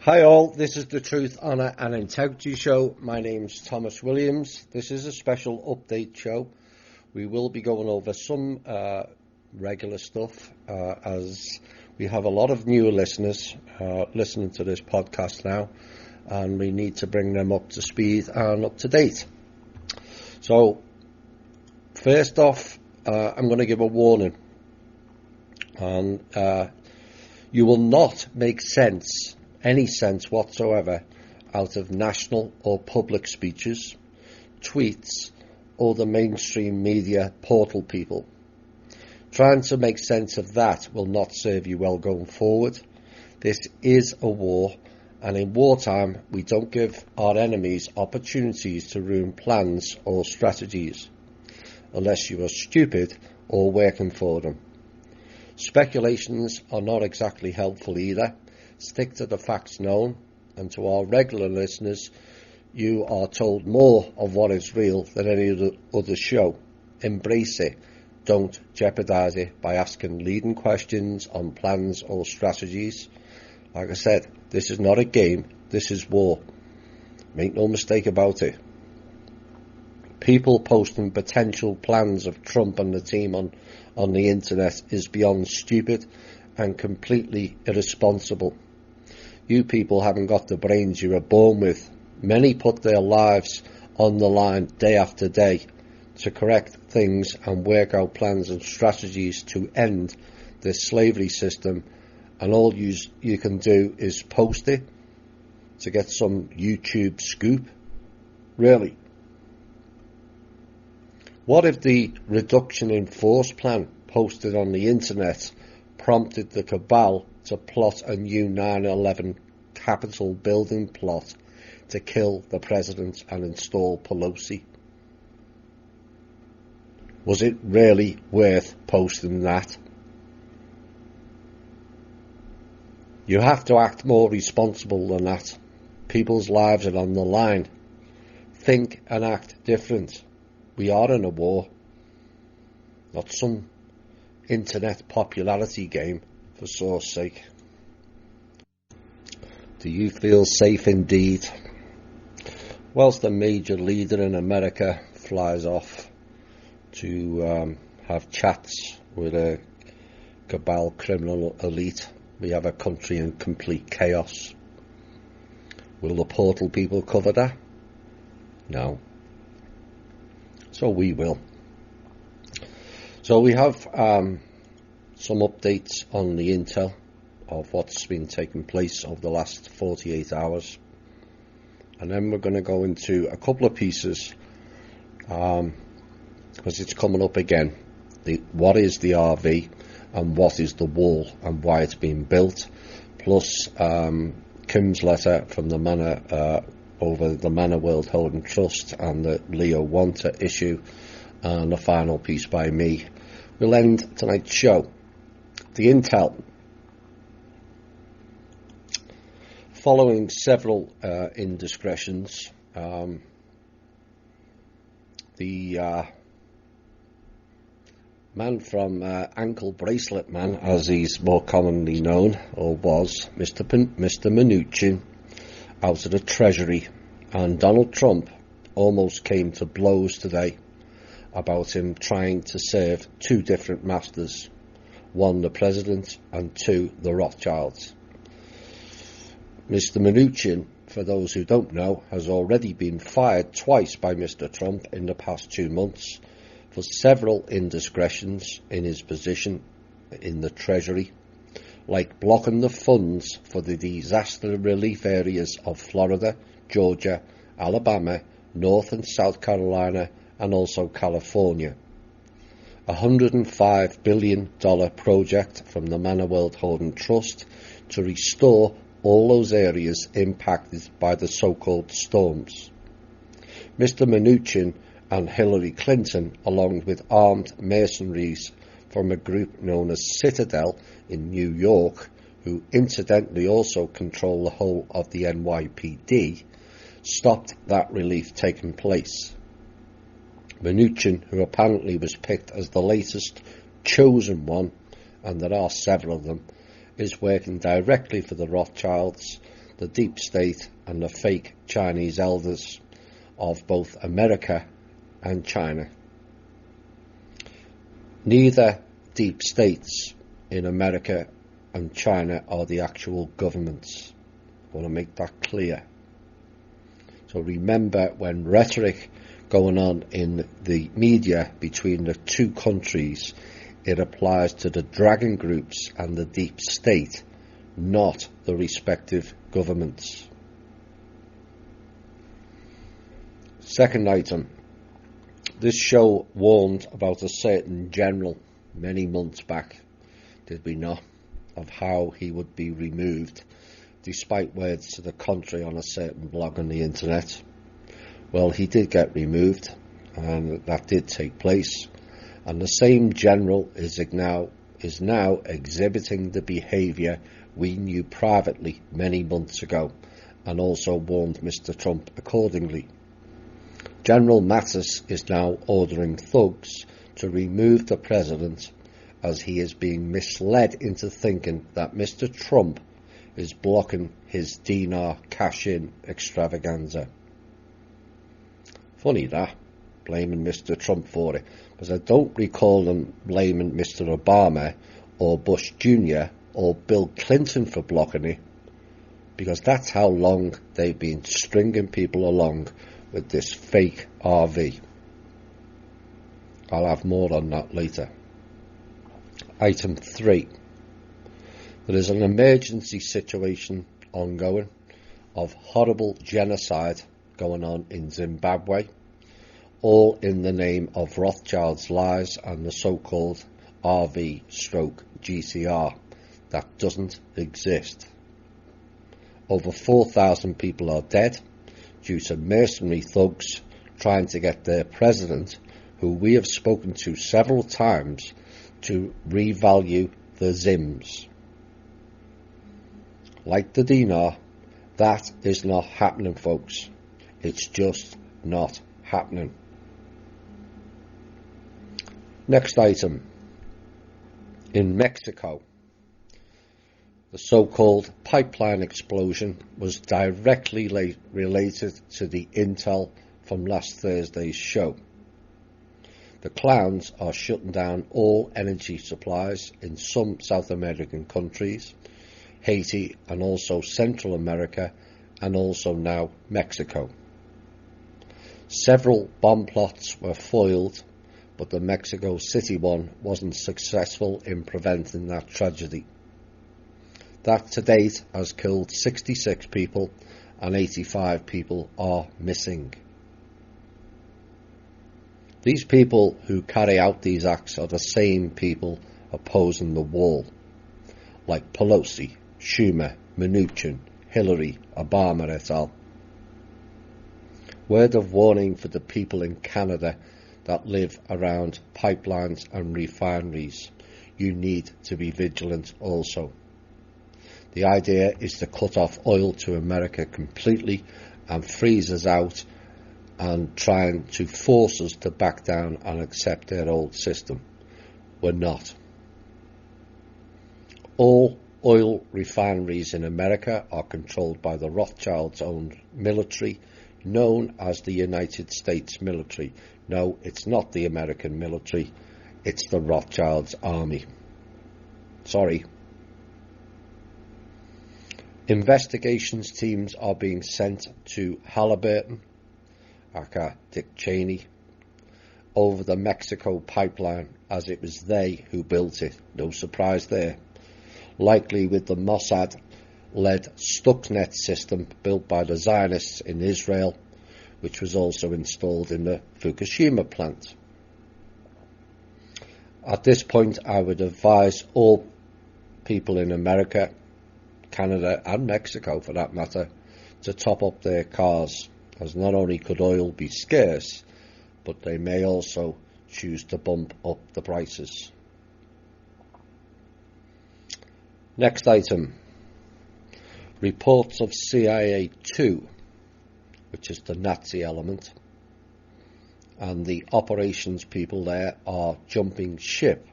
Hi all, this is the Truth, Honour and Integrity Show. My name's Thomas Williams. This is a special update show. We will be going over some regular stuff as we have a lot of newer listeners listening to this podcast now, and we need to bring them up to speed and up to date. So first off, I'm going to give a warning, and you will not make any sense whatsoever out of national or public speeches, tweets, or the mainstream media portal people. Trying to make sense of that will not serve you well going forward. This is a war, and in wartime we don't give our enemies opportunities to ruin plans or strategies, unless you are stupid or working for them. Speculations are not exactly helpful either. Stick to the facts known, and to our regular listeners, you are told more of what is real than any other show. Embrace it. Don't jeopardise it by asking leading questions on plans or strategies. Like I said, this is not a game, this is war. Make no mistake about it. People posting potential plans of Trump and the team on the internet is beyond stupid and completely irresponsible. You people haven't got the brains you were born with. Many put their lives on the line day after day to correct things and work out plans and strategies to end this slavery system, and all you can do is post it to get some YouTube scoop. Really? What if the reduction in force plan posted on the internet prompted the cabal to plot a new 9/11 Capitol building plot to kill the president and install Pelosi? Was it really worth posting that? You have to act more responsible than that. People's lives are on the line. Think and act different. We are in a war, not some internet popularity game, for source sake. Do you feel safe indeed? Whilst the major leader in America flies off to have chats with a cabal criminal elite, we have a country in complete chaos. Will the portal people cover that? No. So we will. So we have some updates on the intel of what's been taking place over the last 48 hours. And then we're going to go into a couple of pieces, because it's coming up again. What is the RV and what is the wall and why it's been built. Plus Kim's letter from the Manor over the Manor World Holding Trust and the Leo Wanta issue, and the final piece by me. We'll end tonight's show. The intel. Following several indiscretions, the man from Ankle Bracelet Man, as he's more commonly known, or was, Mr. Mnuchin, out of the Treasury, and Donald Trump almost came to blows today about him trying to serve two different masters, one the president and two the Rothschilds. Mr. Mnuchin, for those who don't know, has already been fired twice by Mr. Trump in the past 2 months for several indiscretions in his position in the Treasury, like blocking the funds for the disaster relief areas of Florida, Georgia, Alabama, North and South Carolina, and also California. A $105 billion project from the Manor World Holding Trust to restore all those areas impacted by the so-called storms. Mr. Mnuchin and Hillary Clinton, along with armed mercenaries from a group known as Citadel in New York, who incidentally also control the whole of the NYPD, stopped that relief taking place. Mnuchin, who apparently was picked as the latest chosen one, and there are several of them, is working directly for the Rothschilds the deep state and the fake Chinese elders of both America and China. Neither deep states in America and China are the actual governments. I want to make that clear. So remember, when rhetoric going on in the media between the two countries, it applies to the dragon groups and the deep state, not the respective governments. Second item. This show warned about a certain general many months back, did we not, of how he would be removed, despite words to the contrary on a certain blog on the internet. Well, he did get removed, and that did take place, and the same general is now exhibiting the behaviour we knew privately many months ago, and also warned Mr. Trump accordingly. General Mattis is now ordering thugs to remove the president, as he is being misled into thinking that Mr. Trump is blocking his dinar cash-in extravaganza. Funny that, blaming Mr. Trump for it, because I don't recall them blaming Mr. Obama or Bush Jr. or Bill Clinton for blocking it, because that's how long they've been stringing people along with this fake RV. I'll have more on that later. Item 3. There is an emergency situation ongoing of horrible genocide going on in Zimbabwe, all in the name of Rothschild's lies and the so-called RV/GCR that doesn't exist. Over 4,000 people are dead due to mercenary thugs trying to get their president, who we have spoken to several times, to revalue the Zims. Like the dinar, that is not happening, folks. It's just not happening. Next item. In Mexico, the so-called pipeline explosion was directly related to the intel from last Thursday's show. The clowns are shutting down all energy supplies in some South American countries, Haiti and also Central America, and also now Mexico. Several bomb plots were foiled, but the Mexico City one wasn't successful in preventing that tragedy. That to date has killed 66 people and 85 people are missing. These people who carry out these acts are the same people opposing the wall, like Pelosi, Schumer, Mnuchin, Hillary, Obama et al. Word of warning for the people in Canada that live around pipelines and refineries. You need to be vigilant also. The idea is to cut off oil to America completely and freeze us out and trying to force us to back down and accept their old system. We're not. All oil refineries in America are controlled by the Rothschilds-owned military, known as the United States military. No, it's not the American military, it's the Rothschilds army. Sorry. Investigations teams are being sent to Halliburton, aka Dick Cheney, over the Mexico pipeline, as it was they who built it. No surprise there. Likely with the Mossad-led Stuxnet system built by the Zionists in Israel, which was also installed in the Fukushima plant. At this point, I would advise all people in America, Canada and Mexico for that matter, to top up their cars, as not only could oil be scarce, but they may also choose to bump up the prices. Next item. Reports of CIA-2, which is the Nazi element, and the operations people there are jumping ship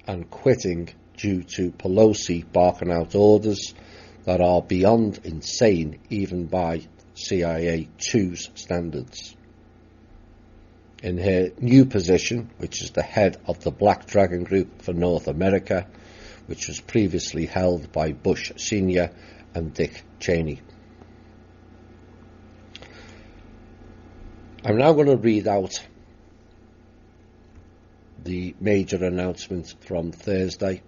and quitting due to Pelosi barking out orders that are beyond insane even by CIA 2's standards. In her new position, which is the head of the Black Dragon Group for North America, which was previously held by Bush Sr. and Dick Cheney. I'm now going to read out the major announcement from Thursday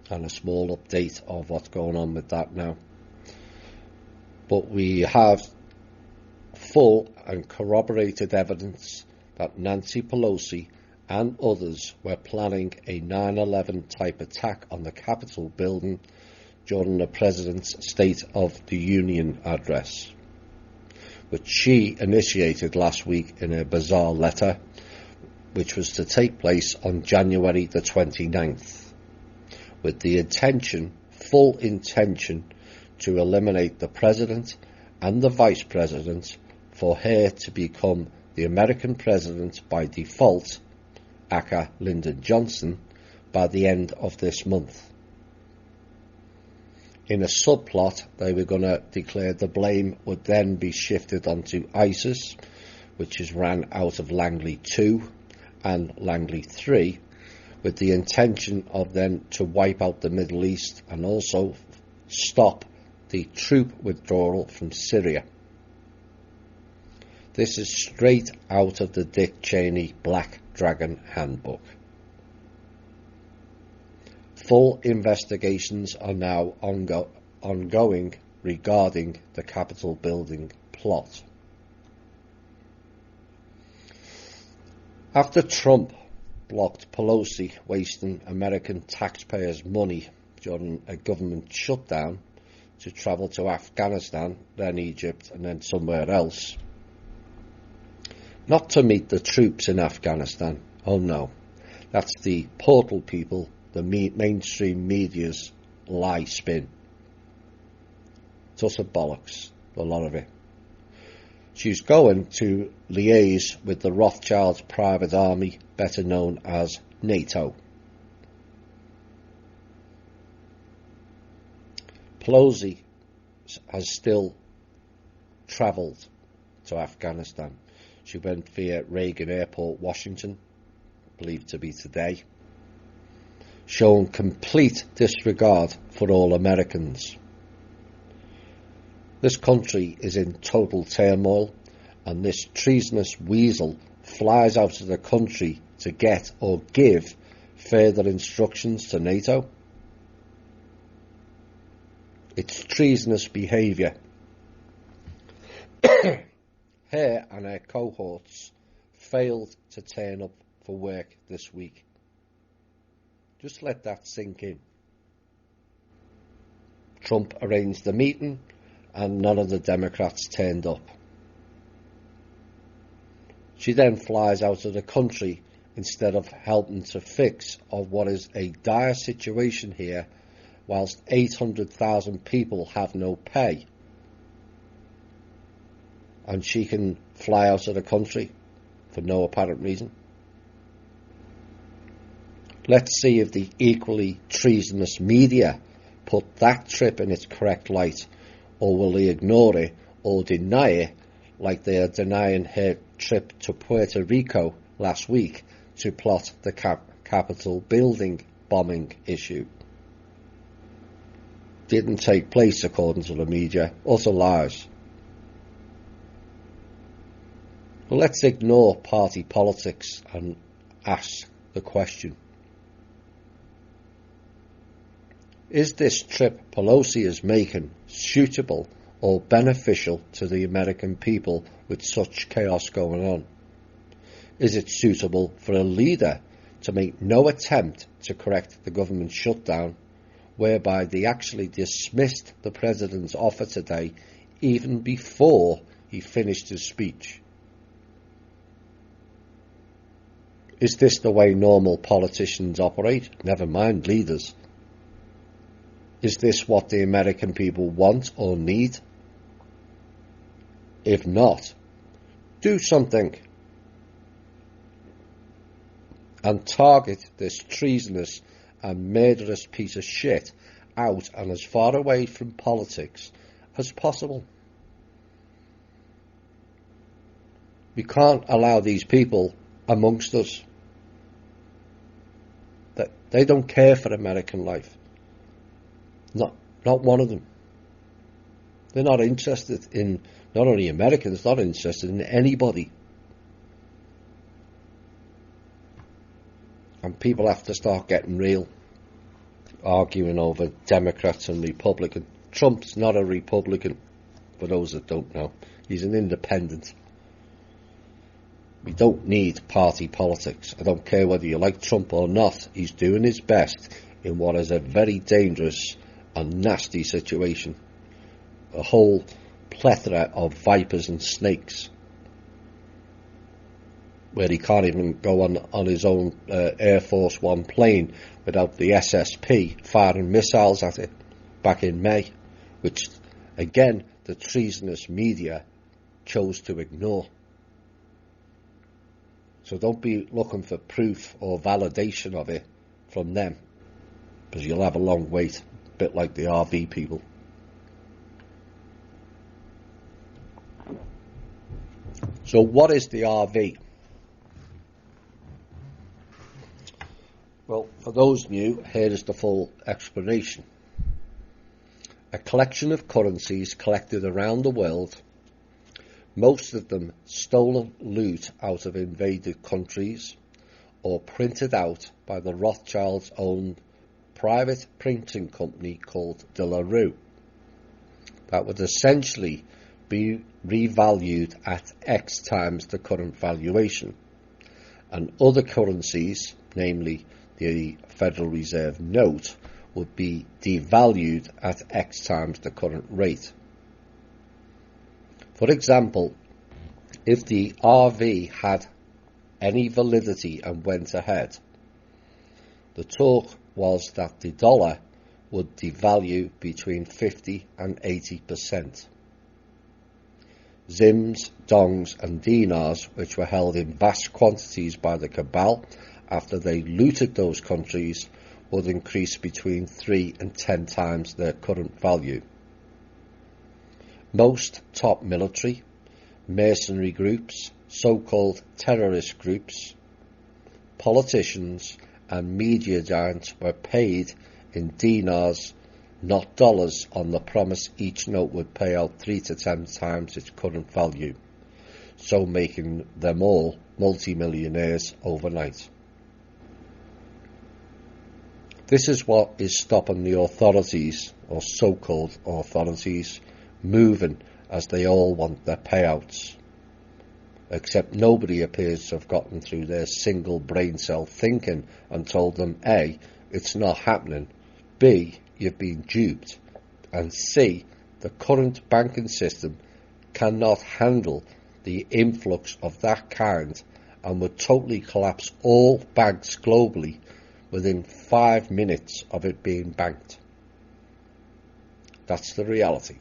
and a small update of what's going on with that now. But we have full and corroborated evidence that Nancy Pelosi and others were planning a 9/11 type attack on the Capitol building during the President's State of the Union address, which she initiated last week in a bizarre letter, which was to take place on January the 29th, with the full intention, to eliminate the President and the Vice President for her to become the American President by default, aka Lyndon Johnson, by the end of this month. In a subplot, they were going to declare the blame would then be shifted onto ISIS, which is ran out of Langley 2 and Langley 3, with the intention of then to wipe out the Middle East and also stop the troop withdrawal from Syria. This is straight out of the Dick Cheney Black Dragon Handbook. Full investigations are now ongoing regarding the Capitol building plot. After Trump blocked Pelosi wasting American taxpayers' money during a government shutdown to travel to Afghanistan, then Egypt, and then somewhere else, not to meet the troops in Afghanistan. Oh no, that's the portal people, the mainstream media's lie spin. It's utter bollocks, a lot of it. She's going to liaise with the Rothschild's private army, better known as NATO. Pelosi has still travelled to Afghanistan. She went via Reagan Airport, Washington, believed to be today, showing complete disregard for all Americans. This country is in total turmoil, and this treasonous weasel flies out of the country to get or give further instructions to NATO. It's treasonous behaviour. Her and her cohorts failed to turn up for work this week. Just let that sink in. Trump arranged the meeting and none of the Democrats turned up. She then flies out of the country instead of helping to fix what is a dire situation here, whilst 800,000 people have no pay. And she can fly out of the country for no apparent reason. Let's see if the equally treasonous media put that trip in its correct light, or will they ignore it or deny it like they are denying her trip to Puerto Rico last week to plot the Capitol building bombing issue. Didn't take place according to the media. Utter lies. Well, let's ignore party politics and ask the question. Is this trip Pelosi is making suitable or beneficial to the American people with such chaos going on? Is it suitable for a leader to make no attempt to correct the government shutdown, whereby they actually dismissed the president's offer today even before he finished his speech? Is this the way normal politicians operate? Never mind leaders. Is this what the American people want or need? If not, do something and target this treasonous and murderous piece of shit out and as far away from politics as possible. We can't allow these people amongst us. That they don't care for American life. Not one of them. They're not interested in, not only Americans, not interested in anybody. And people have to start getting real, arguing over Democrats and Republicans. Trump's not a Republican, for those that don't know. He's an independent. We don't need party politics. I don't care whether you like Trump or not. He's doing his best in what is a very dangerous and nasty situation. A whole plethora of vipers and snakes, where he can't even go on his own Air Force One plane without the SSP firing missiles at it back in May, which, again, the treasonous media chose to ignore. So don't be looking for proof or validation of it from them, because you'll have a long wait, a bit like the RV people. So what is the RV? Well, for those new, here is the full explanation. A collection of currencies collected around the world, most of them stolen loot out of invaded countries, or printed out by the Rothschilds' own private printing company called De La Rue, that would essentially be revalued at X times the current valuation, and other currencies, namely the Federal Reserve note, would be devalued at X times the current rate. For example, if the RV had any validity and went ahead, the talk was that the dollar would devalue between 50 and 80%. Zims, dongs and dinars, which were held in vast quantities by the cabal after they looted those countries, would increase between 3 and 10 times their current value. Most top military, mercenary groups, so-called terrorist groups, politicians and media giants were paid in dinars, not dollars, on the promise each note would pay out 3 to 10 times its current value, so making them all multi-millionaires overnight. This is what is stopping the authorities, or so-called authorities, moving, as they all want their payouts. Except nobody appears to have gotten through their single brain cell thinking and told them A, it's not happening, B, you've been duped, and C, the current banking system cannot handle the influx of that kind and would totally collapse all banks globally within 5 minutes of it being banked. That's the reality.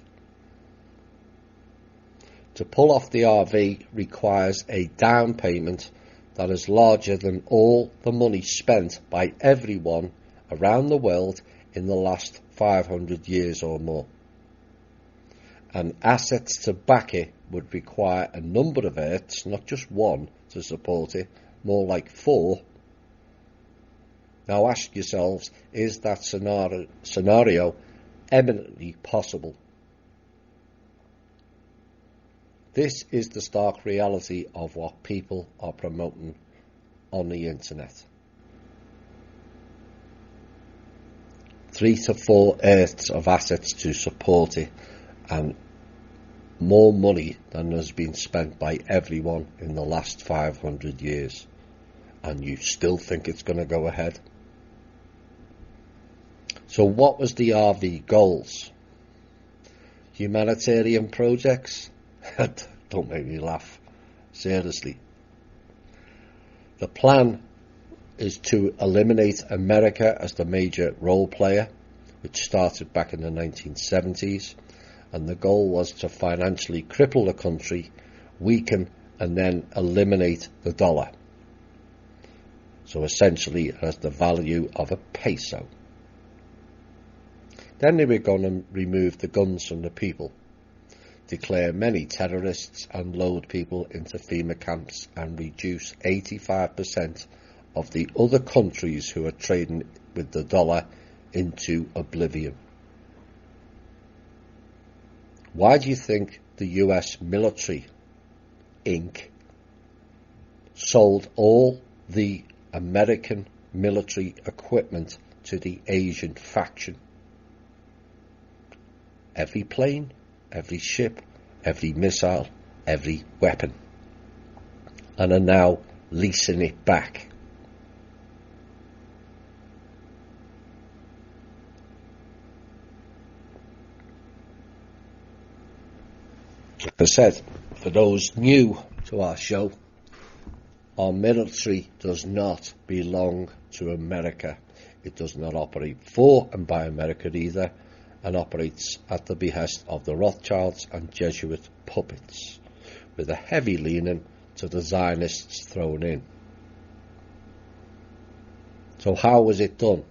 To pull off the RV requires a down payment that is larger than all the money spent by everyone around the world in the last 500 years or more. And assets to back it would require a number of Earths, not just one, to support it, more like 4. Now ask yourselves, is that scenario eminently possible? This is the stark reality of what people are promoting on the internet. 3 to 4 Earths of assets to support it, and more money than has been spent by everyone in the last 500 years. And you still think it's going to go ahead? So what was the RV goals? Humanitarian projects? Don't make me laugh. Seriously. The plan is to eliminate America as the major role player, which started back in the 1970s, and the goal was to financially cripple the country, weaken and then eliminate the dollar. So essentially it has the value of a peso. Then they were going to remove the guns from the people, declare many terrorists and load people into FEMA camps and reduce 85% of the other countries who are trading with the dollar into oblivion. Why do you think the US military, Inc., sold all the American military equipment to the Asian faction? Every plane, every ship, every missile, every weapon, and are now leasing it back. Like I said, for those new to our show, our military does not belong to America. It does not operate for and by America either, and operates at the behest of the Rothschilds and Jesuit puppets, with a heavy leaning to the Zionists thrown in. So how was it done?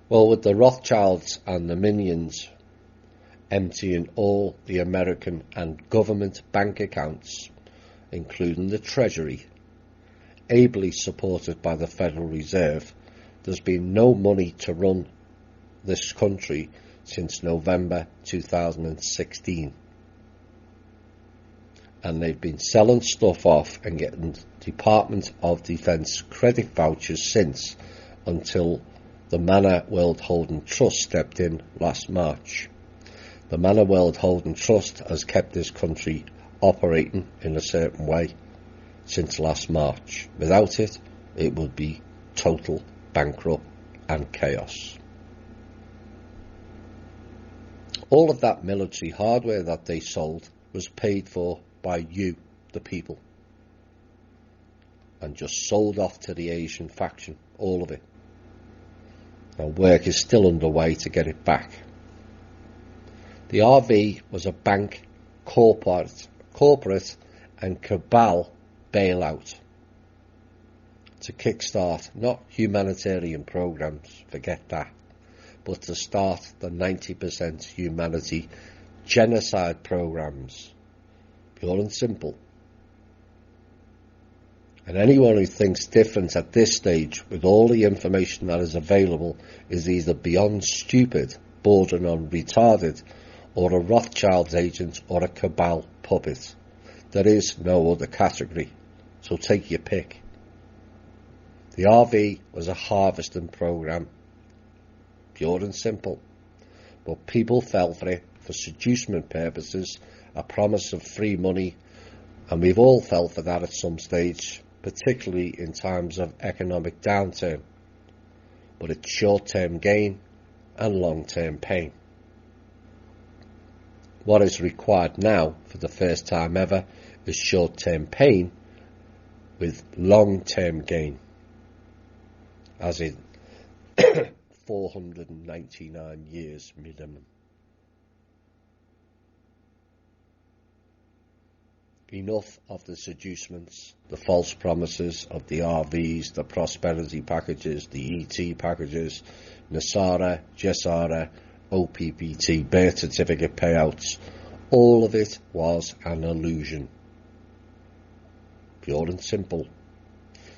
Well, with the Rothschilds and the minions emptying all the American and government bank accounts, including the Treasury, ably supported by the Federal Reserve, there's been no money to run this country since November 2016. And they've been selling stuff off and getting Department of Defence credit vouchers since, until the Manor World Holding Trust stepped in last March. The Manor World Holding Trust has kept this country operating in a certain way since last March. Without it, it would be total bankrupt and chaos. All of that military hardware that they sold was paid for by you, the people, and just sold off to the Asian faction, all of it. Now work is still underway to get it back. The RV was a bank, corporate and cabal bailout to kickstart not humanitarian programs, forget that, but to start the 90% humanity genocide programs. Pure and simple. And anyone who thinks different at this stage, with all the information that is available, is either beyond stupid, bordering on retarded, or a Rothschild agent, or a cabal puppet. There is no other category, so take your pick. The RV was a harvesting program, pure and simple, but people fell for it for seducement purposes, a promise of free money, and we've all fell for that at some stage, particularly in times of economic downturn. But it's short-term gain and long-term pain. What is required now, for the first time ever, is short-term pain with long-term gain, as in 499 years minimum. Enough of the seducements, the false promises of the RVs, the prosperity packages, the ET packages, NESARA, GESARA, OPPT, birth certificate payouts. All of it was an illusion. Pure and simple.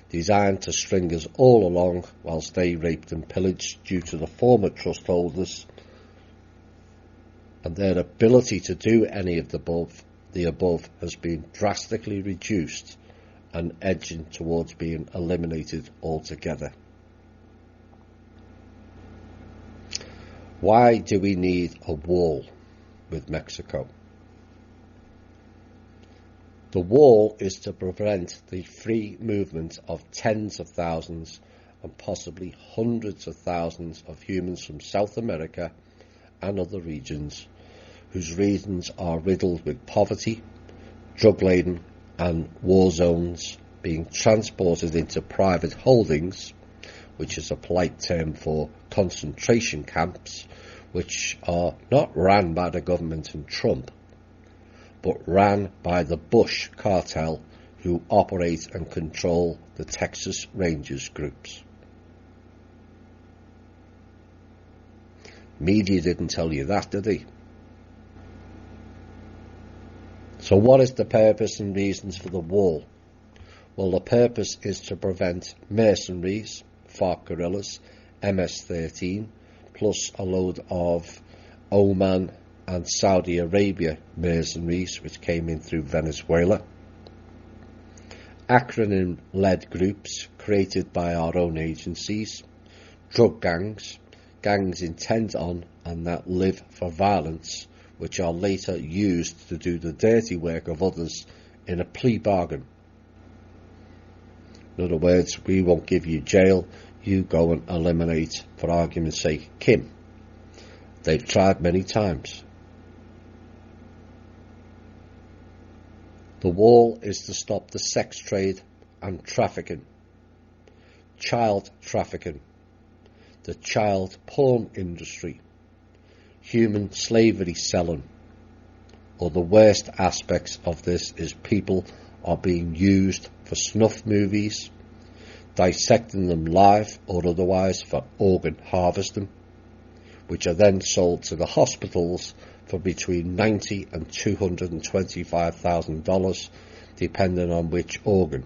Designed to string us all along whilst they raped and pillaged due to the former trust holders and their ability to do any of the above has been drastically reduced and edging towards being eliminated altogether. Why do we need a wall with Mexico? The wall is to prevent the free movement of tens of thousands and possibly hundreds of thousands of humans from South America and other regions whose regions are riddled with poverty, drug-laden and war zones, being transported into private holdings, which is a polite term for concentration camps, which are not ran by the government and Trump, but ran by the Bush cartel, who operate and control the Texas Rangers groups. Media didn't tell you that, did they? So what is the purpose and reasons for the wall? Well, the purpose is to prevent mercenaries, FARC guerrillas, MS-13, plus a load of Oman and Saudi Arabia mercenaries which came in through Venezuela. Acronym-led groups created by our own agencies, drug gangs, gangs intent on and that live for violence, which are later used to do the dirty work of others in a plea bargain. In other words, we won't give you jail, you go and eliminate, for argument's sake, Kim. They've tried many times. The wall is to stop the sex trade and trafficking, child trafficking, the child porn industry, human slavery selling, or the worst aspects of this is people are being used for snuff movies, dissecting them live or otherwise for organ harvesting, which are then sold to the hospitals for between $90,000 and $225,000, depending on which organ.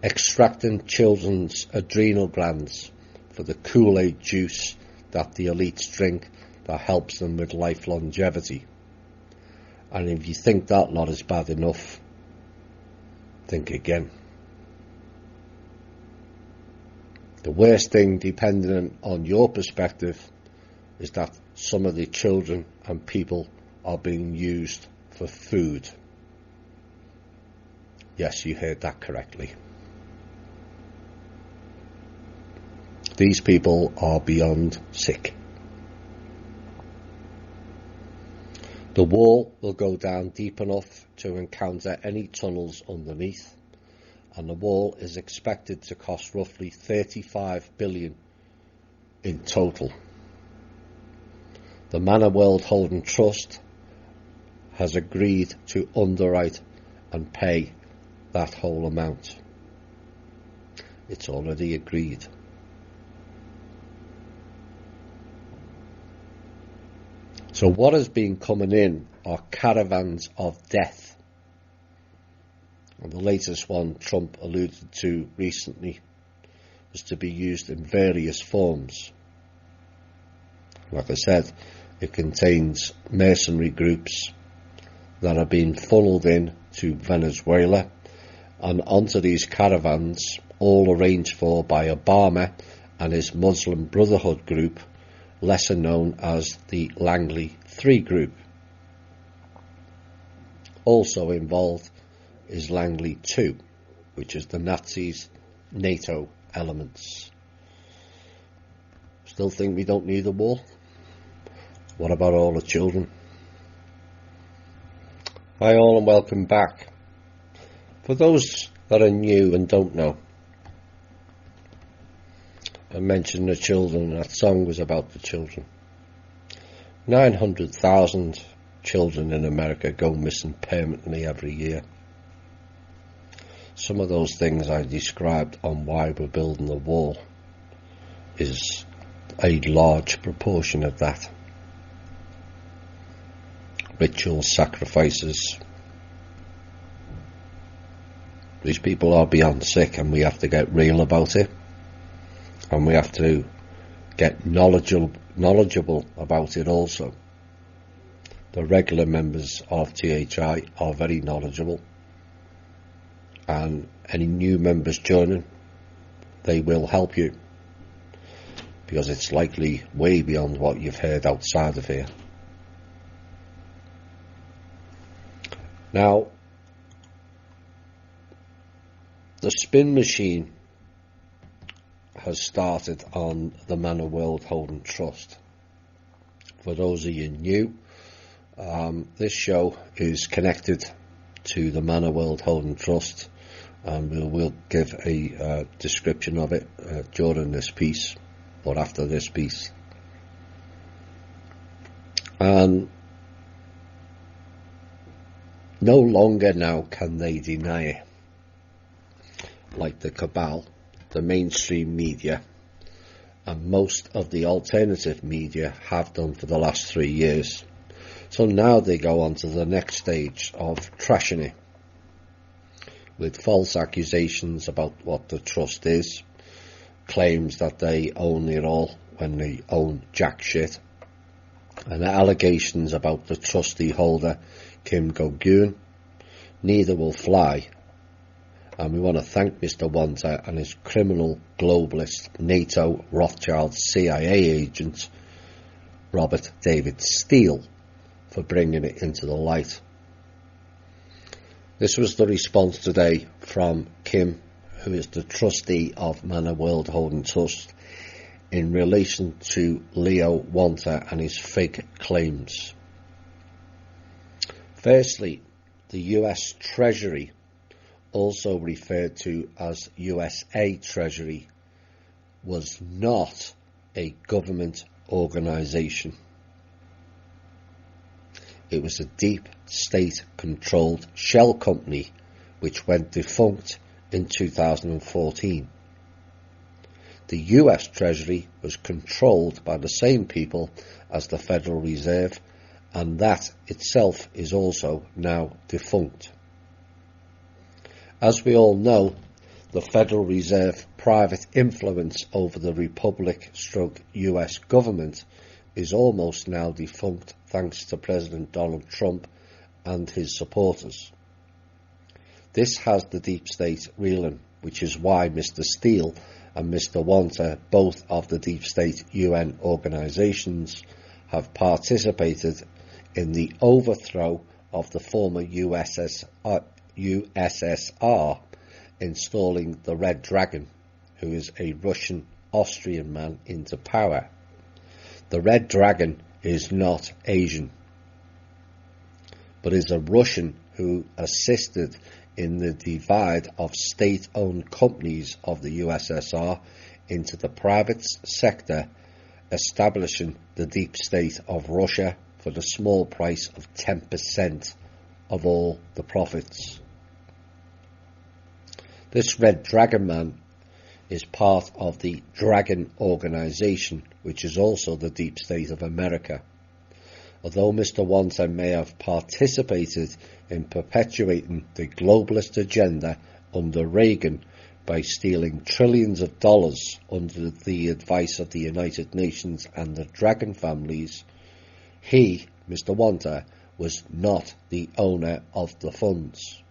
Extracting children's adrenal glands for the Kool-Aid juice that the elites drink that helps them with life longevity. And if you think that lot is bad enough, think again. The worst thing, depending on your perspective, is that some of the children and people are being used for food. Yes, you heard that correctly. These people are beyond sick. The wall will go down deep enough to encounter any tunnels underneath, and the wall is expected to cost roughly $35 billion in total. The Manor World Holding Trust has agreed to underwrite and pay that whole amount. It's already agreed. So what has been coming in are caravans of death. And the latest one Trump alluded to recently was to be used in various forms. Like I said, it contains mercenary groups that are being funneled in to Venezuela and onto these caravans, all arranged for by Obama and his Muslim Brotherhood group, lesser known as the Langley 3 group. Also involved is Langley 2, which is the Nazis' NATO elements. Still think we don't need a wall? What about all the children? Hi all and welcome back. For those that are new and don't know, I mentioned the children. That song was about the children. 900,000 children in America go missing permanently every year. Some of those things I described on why we're building the wall is a large proportion of that. Ritual sacrifices. These people are beyond sick, and we have to get real about it. And we have to get knowledgeable about it also. The regular members of THI are very knowledgeable, and any new members joining, they will help you, because it's likely way beyond what you've heard outside of here. Now, the spin machine has started on the Manor World Holding Trust. For those of you new, this show is connected to the Manor World Holding Trust, and we'll give a description of it during this piece or after this piece. And no longer now can they deny it. Like the cabal, the mainstream media, and most of the alternative media have done for the last 3 years. So now they go on to the next stage of trashing it with false accusations about what the trust is, claims that they own it all when they own jack shit, and allegations about the trustee holder, Kim Go-Eun. Neither will fly, and we want to thank Mr. Wanta and his criminal globalist NATO Rothschild CIA agent Robert David Steele for bringing it into the light. This was the response today from Kim, who is the trustee of Manor World Holding Trust, in relation to Leo Wanta and his fake claims. Firstly, the US Treasury, also referred to as USA Treasury, was not a government organisation. It was a deep state-controlled shell company which went defunct in 2014. The US Treasury was controlled by the same people as the Federal Reserve, and that itself is also now defunct. As we all know, the Federal Reserve private influence over the Republic/US government is almost now defunct thanks to President Donald Trump and his supporters. This has the deep state reeling, which is why Mr. Steele and Mr. Wanta, both of the deep state UN organisations, have participated in the overthrow of the former USSR, installing the Red Dragon, who is a Russian-Austrian man, into power. The Red Dragon is not Asian, but is a Russian who assisted in the divide of state-owned companies of the USSR into the private sector, establishing the deep state of Russia for the small price of 10% of all the profits. This Red Dragon man is part of the Dragon Organization, which is also the deep state of America. Although Mr. Wanta may have participated in perpetuating the globalist agenda under Reagan by stealing trillions of dollars under the advice of the United Nations and the Dragon families, he, Mr. Wanta, was not the owner of the funds.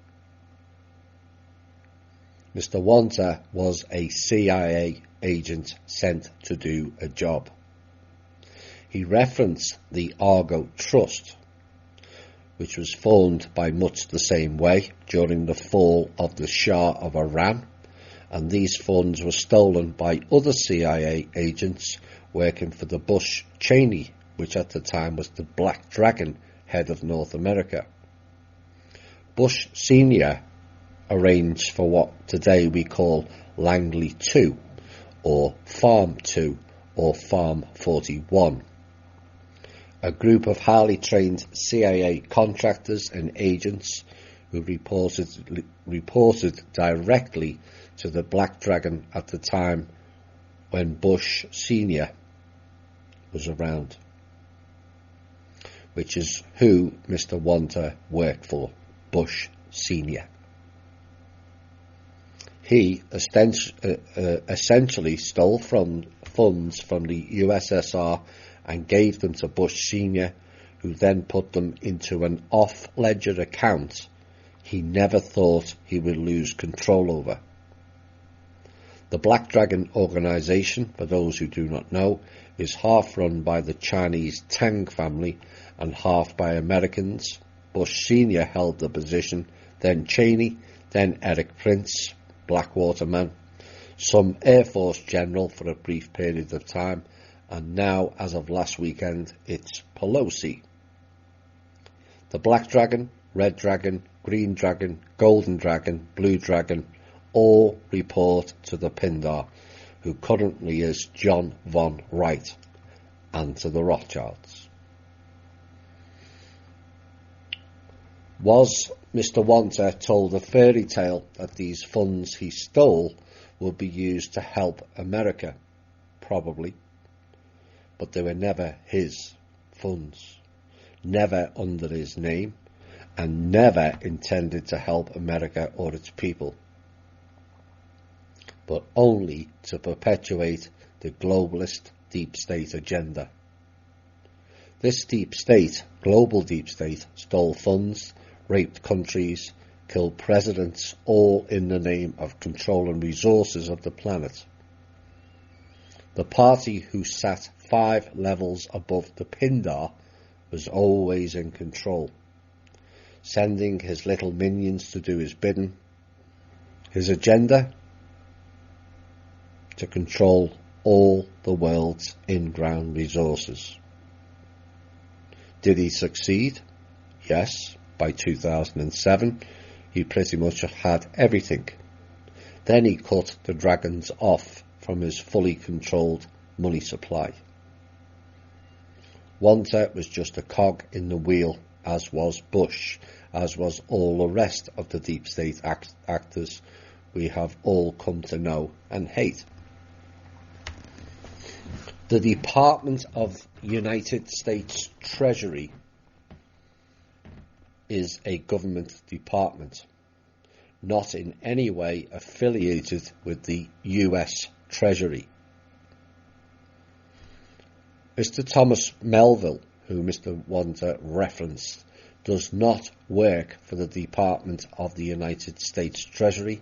Mr. Wanta was a CIA agent sent to do a job. He referenced the Argo Trust, which was formed by much the same way during the fall of the Shah of Iran, and these funds were stolen by other CIA agents working for the Bush-Cheney, which at the time was the Black Dragon head of North America. Bush Sr. arranged for what today we call Langley 2, or Farm 2, or Farm 41. A group of highly trained CIA contractors and agents who reported directly to the Black Dragon at the time when Bush Sr. was around, which is who Mr. Wanta worked for, Bush Sr. He essentially stole from funds from the USSR and gave them to Bush Sr., who then put them into an off-ledger account he never thought he would lose control over. The Black Dragon Organization, for those who do not know, is half run by the Chinese Tang family and half by Americans. Bush Sr. held the position, then Cheney, then Eric Prince, Blackwater man, some Air Force general for a brief period of time, and now, as of last weekend, it's Pelosi. The Black Dragon, Red Dragon, Green Dragon, Golden Dragon, Blue Dragon all report to the Pindar, who currently is John von Wright, and to the Rothschilds. Was Mr. Wanta told a fairy tale that these funds he stole would be used to help America? probably, but they were never his funds, never under his name, and never intended to help America or its people, but only to perpetuate the globalist deep state agenda. This deep state, global deep state, stole funds, raped countries, killed presidents, all in the name of controlling resources of the planet. The party who sat 5 levels above the Pindar was always in control, sending his little minions to do his bidding. His agenda? To control all the world's in-ground resources. Did he succeed? Yes, by 2007 he pretty much had everything. Then he cut the dragons off from his fully controlled money supply. Wanta was just a cog in the wheel, as was Bush, as was all the rest of the deep state actors we have all come to know and hate. The Department of United States Treasury is a government department, not in any way affiliated with the US Treasury. Mr. Thomas Melville, who Mr. Wanta referenced, does not work for the Department of the United States Treasury,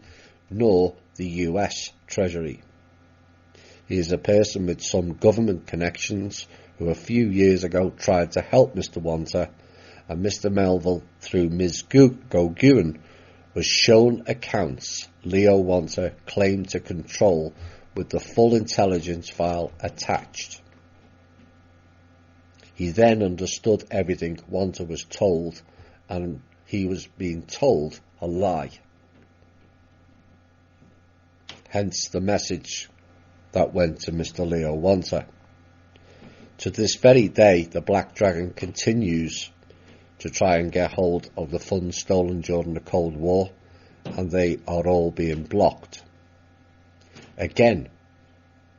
nor the US Treasury. He is a person with some government connections who a few years ago tried to help Mr. Wanta, and Mr. Melville, through Ms. Goguin, was shown accounts Leo Wanta claimed to control with the full intelligence file attached. He then understood everything Wanta was told, and he was being told a lie. Hence the message that went to Mr. Leo Wanta. To this very day, the Black Dragon continues to try and get hold of the funds stolen during the Cold War, and they are all being blocked. Again,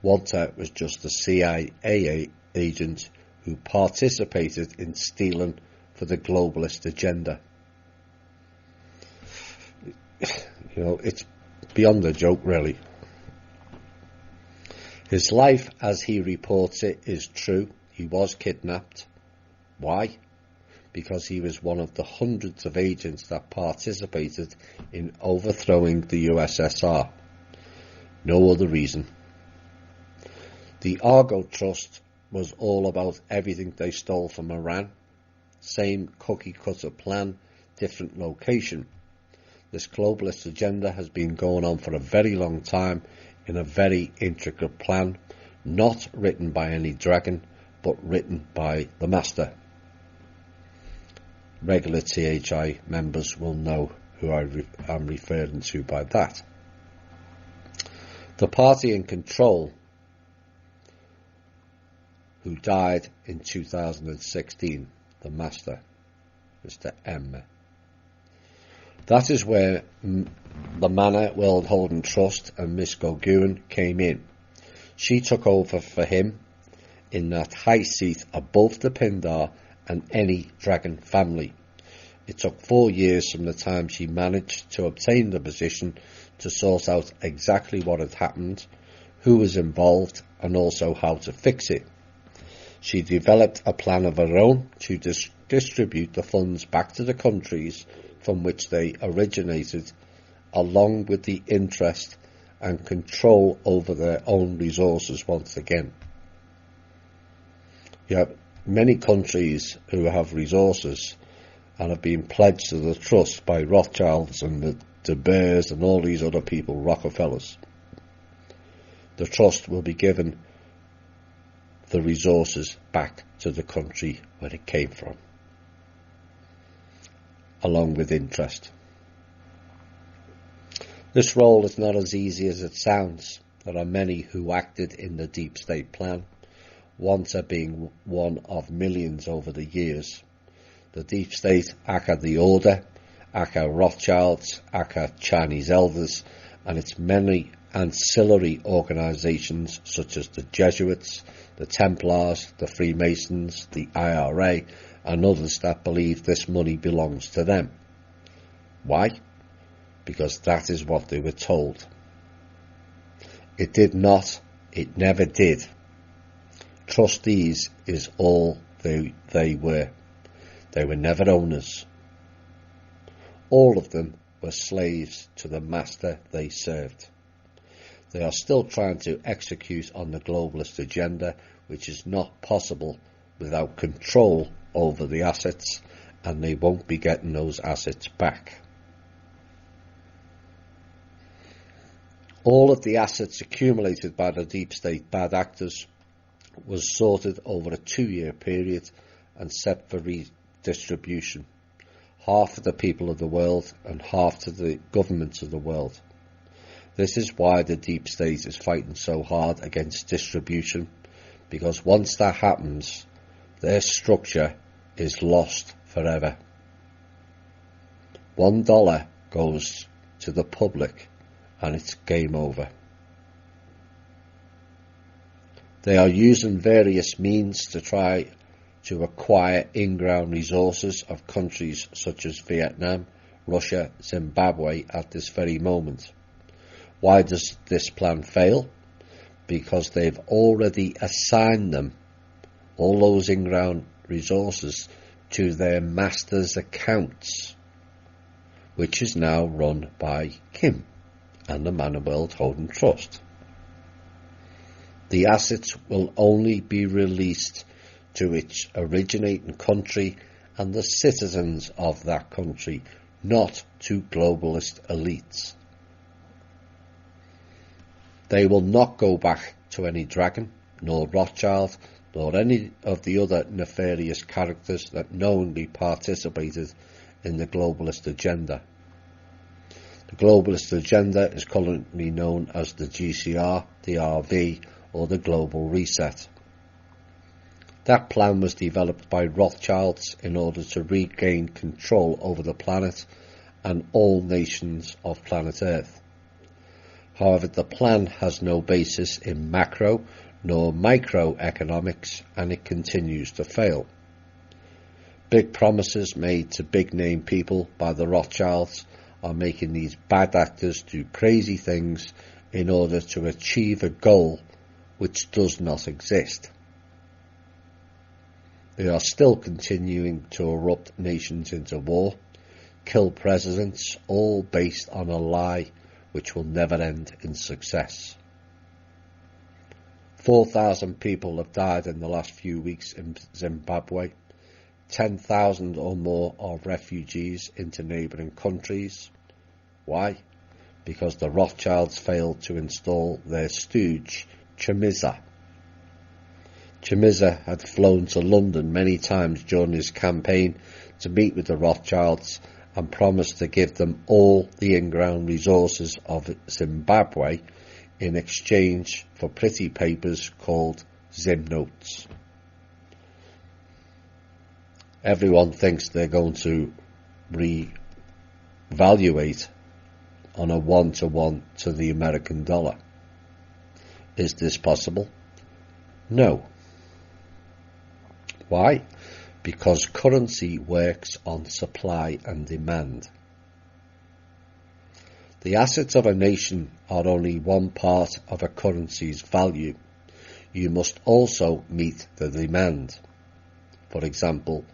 Wanta was just a CIA agent who participated in stealing for the globalist agenda. You know, it's beyond a joke, really. His life, as he reports it, is true. He was kidnapped. Why? Because he was one of the hundreds of agents that participated in overthrowing the USSR. No other reason. The Argo Trust was all about everything they stole from Iran. Same cookie-cutter plan, different location. This globalist agenda has been going on for a very long time in a very intricate plan, not written by any dragon, but written by the master. Regular THI members will know who I am referring to by that. The party in control, who died in 2016, the master, Mr. M. That is where the Manor World Holding Trust and Miss Goguin came in. She took over for him in that high seat above the Pindar and any dragon family. It took 4 years from the time she managed to obtain the position to sort out exactly what had happened, who was involved, and also how to fix it. She developed a plan of her own to distribute the funds back to the countries from which they originated, along with the interest and control over their own resources once again. You have many countries who have resources and have been pledged to the trust by Rothschilds and the De Beers and all these other people, Rockefellers. The trust will be given the resources back to the country where it came from, along with interest. This role is not as easy as it sounds. There are many who acted in the deep state plan, Wanta being one of millions over the years. The deep state, aka the Order, aka Rothschilds, aka Chinese elders, and its many ancillary organisations such as the Jesuits, the Templars, the Freemasons, the IRA, and others that believe this money belongs to them. Why? Because that is what they were told. It did not. It never did. Trustees is all they were. They were never owners. All of them were slaves to the master they served. They are still trying to execute on the globalist agenda, which is not possible without control over the assets, and they won't be getting those assets back. All of the assets accumulated by the deep state bad actors was sorted over a 2-year period and set for redistribution. Half to the people of the world and half to the governments of the world. This is why the deep state is fighting so hard against distribution, because once that happens, their structure is lost forever. $1 goes to the public and it's game over. They are using various means to try to acquire in-ground resources of countries such as Vietnam, Russia, Zimbabwe at this very moment. Why does this plan fail? Because they've already assigned them, all those in-ground resources, to their master's accounts, which is now run by Kim and the Man of World Holding Trust. The assets will only be released to its originating country and the citizens of that country, not to globalist elites. They will not go back to any Dragon, nor Rothschild, nor any of the other nefarious characters that knowingly participated in the globalist agenda. The globalist agenda is currently known as the GCR, the RV, or the Global Reset. That plan was developed by Rothschilds in order to regain control over the planet and all nations of planet Earth. However, the plan has no basis in macro nor microeconomics, and it continues to fail. Big promises made to big-name people by the Rothschilds are making these bad actors do crazy things in order to achieve a goal which does not exist. They are still continuing to erupt nations into war, kill presidents, all based on a lie which will never end in success. 4,000 people have died in the last few weeks in Zimbabwe. 10,000 or more are refugees into neighbouring countries. Why? Because the Rothschilds failed to install their stooge, Chamiza. Chamiza had flown to London many times during his campaign to meet with the Rothschilds and promised to give them all the in-ground resources of Zimbabwe in exchange for pretty papers called Zim notes. Everyone thinks they're going to revaluate on a one-to-one to the American dollar. Is this possible? No. Why? Because currency works on supply and demand. The assets of a nation are only one part of a currency's value. You must also meet the demand. For example,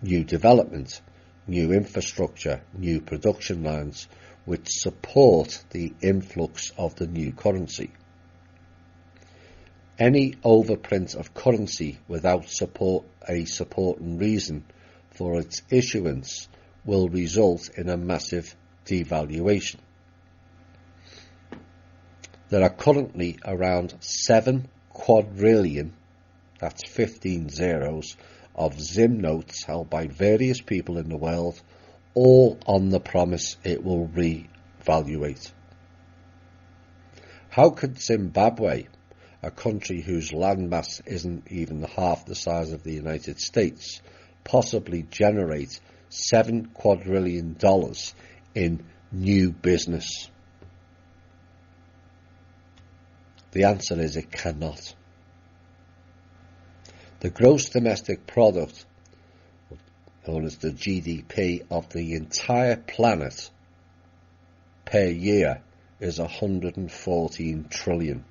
new development, new infrastructure, new production lines, which support the influx of the new currency. Any overprint of currency without a supporting reason for its issuance will result in a massive devaluation. There are currently around 7 quadrillion, that's 15 zeros, of Zim notes held by various people in the world, all on the promise it will revaluate. How could Zimbabwe, a country whose landmass isn't even half the size of the United States, possibly generate $7 quadrillion in new business? The answer is it cannot. The gross domestic product, known as the GDP of the entire planet per year, is 114 trillion.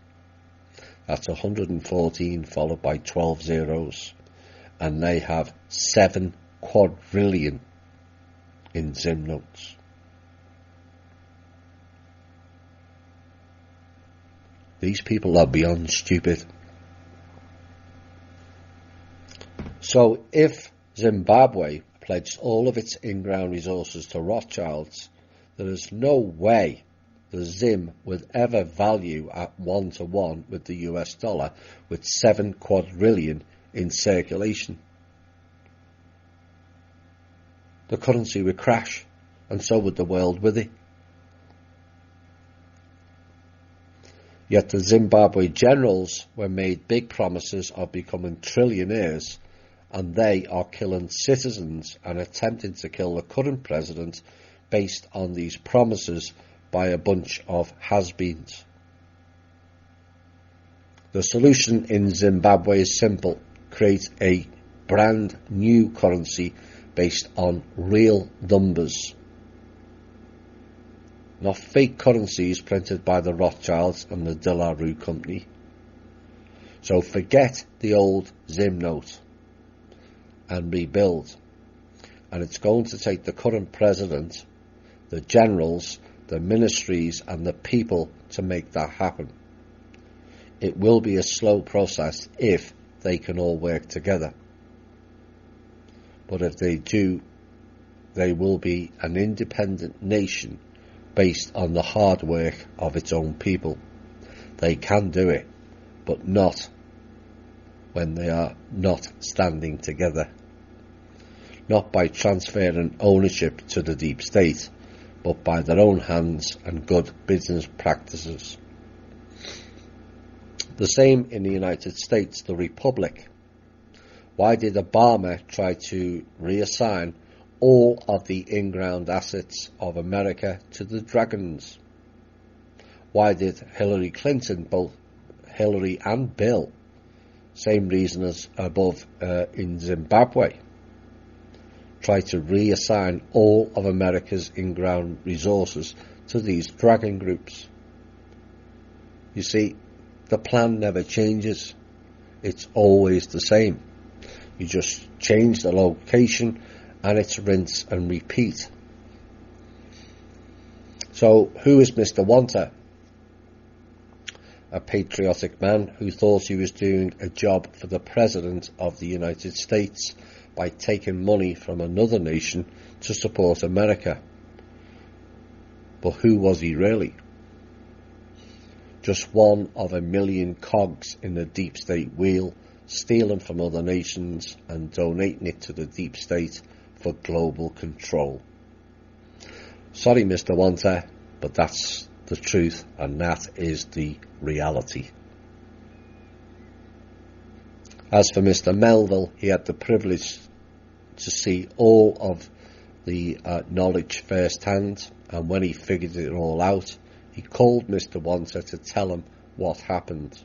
That's 114 followed by 12 zeros. And they have 7 quadrillion in Zim notes. These people are beyond stupid. So if Zimbabwe pledged all of its in-ground resources to Rothschilds, there is no way the Zim would ever value at 1-to-1 with the US dollar with 7 quadrillion in circulation. The currency would crash, and so would the world with it. Yet the Zimbabwe generals were made big promises of becoming trillionaires, and they are killing citizens and attempting to kill the current president based on these promises by a bunch of has-beens. The solution in Zimbabwe is simple: create a brand new currency based on real numbers, not fake currencies printed by the Rothschilds and the De La Rue Company. So forget the old Zim note and rebuild. And it's going to take the current president, the generals, the ministries and the people to make that happen. It will be a slow process if they can all work together. But if they do, they will be an independent nation based on the hard work of its own people. They can do it, but not when they are not standing together. Not by transferring ownership to the deep state, but by their own hands and good business practices. The same in the United States, the Republic. Why did Obama try to reassign all of the in-ground assets of America to the Dragons? Why did Hillary Clinton, both Hillary and Bill, same reason as above in Zimbabwe, try to reassign all of America's in-ground resources to these dragon groups? You see, the plan never changes. It's always the same. You just change the location and it's rinse and repeat. So who is Mr. Wanta? A patriotic man who thought he was doing a job for the President of the United States by taking money from another nation to support America. But who was he really? Just one of a million cogs in the deep state wheel, stealing from other nations and donating it to the deep state for global control. Sorry, Mr. Wanta, but that's the truth, and that is the reality. As for Mr. Melville, he had the privilege to see all of the knowledge firsthand, and when he figured it all out, he called Mr. Wanta to tell him what happened.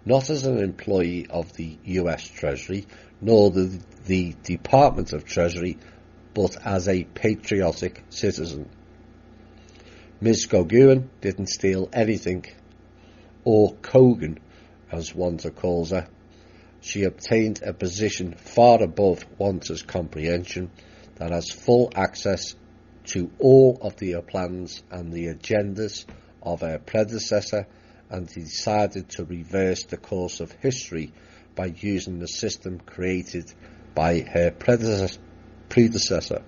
Not as an employee of the US Treasury, nor the Department of Treasury, but as a patriotic citizen. Ms. Goguin didn't steal anything, or Kogan, as Wanta calls her. She obtained a position far above Wanta's comprehension that has full access to all of the plans and the agendas of her predecessor, and decided to reverse the course of history by using the system created by her predecessor.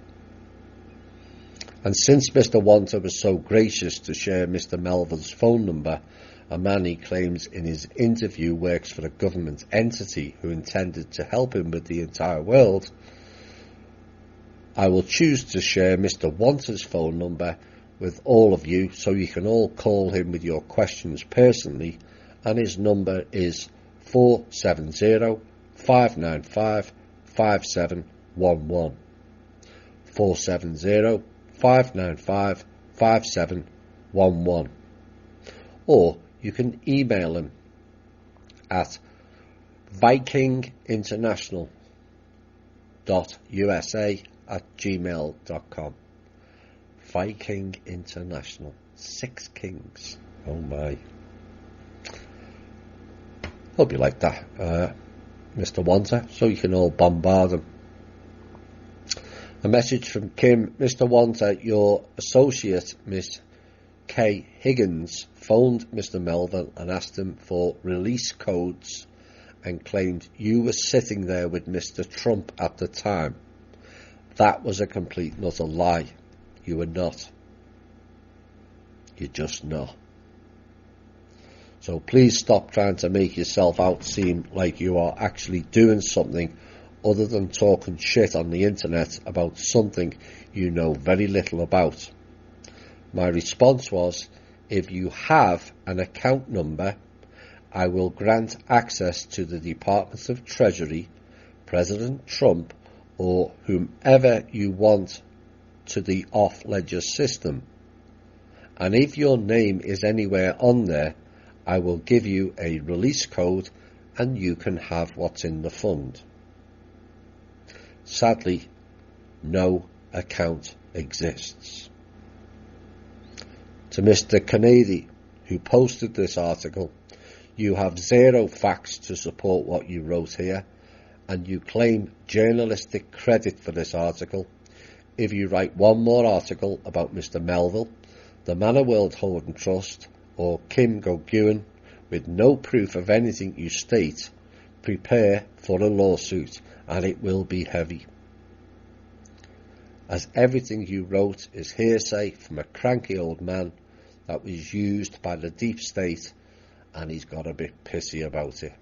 And since Mr. Wanta was so gracious to share Mr. Melville's phone number, a man he claims in his interview works for a government entity who intended to help him with the entire world, I will choose to share Mr. Wanta's phone number with all of you so you can all call him with your questions personally, and his number is 470-595-5711. 470-595-5711. Or you can email him at vikinginternational.usa@gmail.com. Viking International. 6 kings. Oh my. Hope you like that, Mr. Wanta, so you can all bombard him. A message from Kim. Mr. Wanta, your associate, Miss Kay Higgins, phoned Mr. Melville and asked him for release codes and claimed you were sitting there with Mr. Trump at the time. That was a complete and utter lie. You were not. You're just not. So please stop trying to make yourself out seem like you are actually doing something other than talking shit on the internet about something you know very little about. My response was, if you have an account number, I will grant access to the Department of Treasury, President Trump, or whomever you want to the off-ledger system. And if your name is anywhere on there, I will give you a release code and you can have what's in the fund. Sadly, no account exists. To Mr. Kennedy, who posted this article, you have zero facts to support what you wrote here, and you claim journalistic credit for this article. If you write one more article about Mr. Melville, the Manor World Holding Trust, or Kim Go-Ewan, with no proof of anything you state, prepare for a lawsuit, and it will be heavy. As everything you wrote is hearsay from a cranky old man that was used by the deep state, and he's got a bit pissy about it.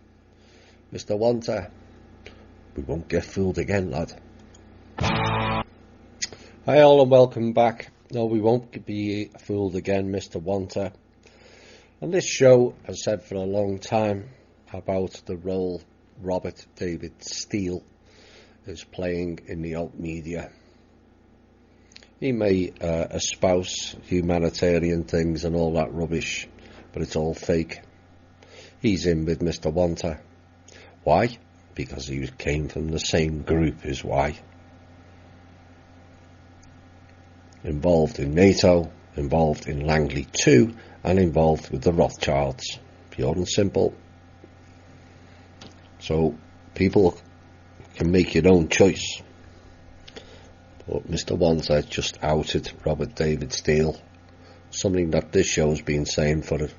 Mr. Wanta, we won't get fooled again, lad. Hi all and welcome back. No, we won't be fooled again, Mr. Wanta. And this show has said for a long time about the role Robert David Steele is playing in the alt media. He may espouse humanitarian things and all that rubbish, but it's all fake. He's in with Mr. Wanta. Why? Because he came from the same group as why. Involved in NATO, involved in Langley 2, and involved with the Rothschilds. Pure and simple. So people can make your own choice. But Mr. Wanta just outed Robert David Steele, something that this show has been saying for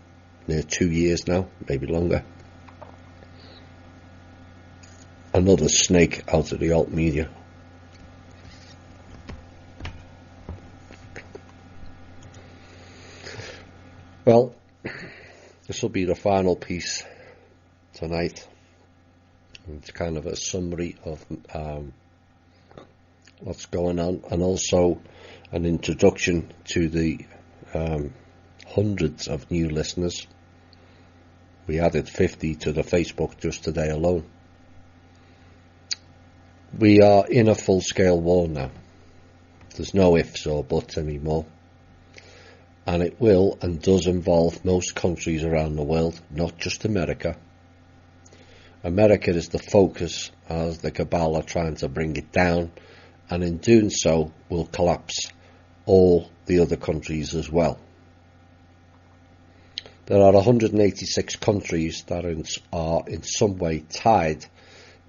near 2 years now, maybe longer. Another snake out of the alt media. Well, this will be the final piece tonight. It's kind of a summary of what's going on, and also an introduction to the hundreds of new listeners. We added 50 to the Facebook just today alone. We are in a full-scale war now. There's no ifs or buts anymore. And it will and does involve most countries around the world, not just America. America is the focus as the cabal are trying to bring it down, and in doing so will collapse all the other countries as well. There are 186 countries that are in some way tied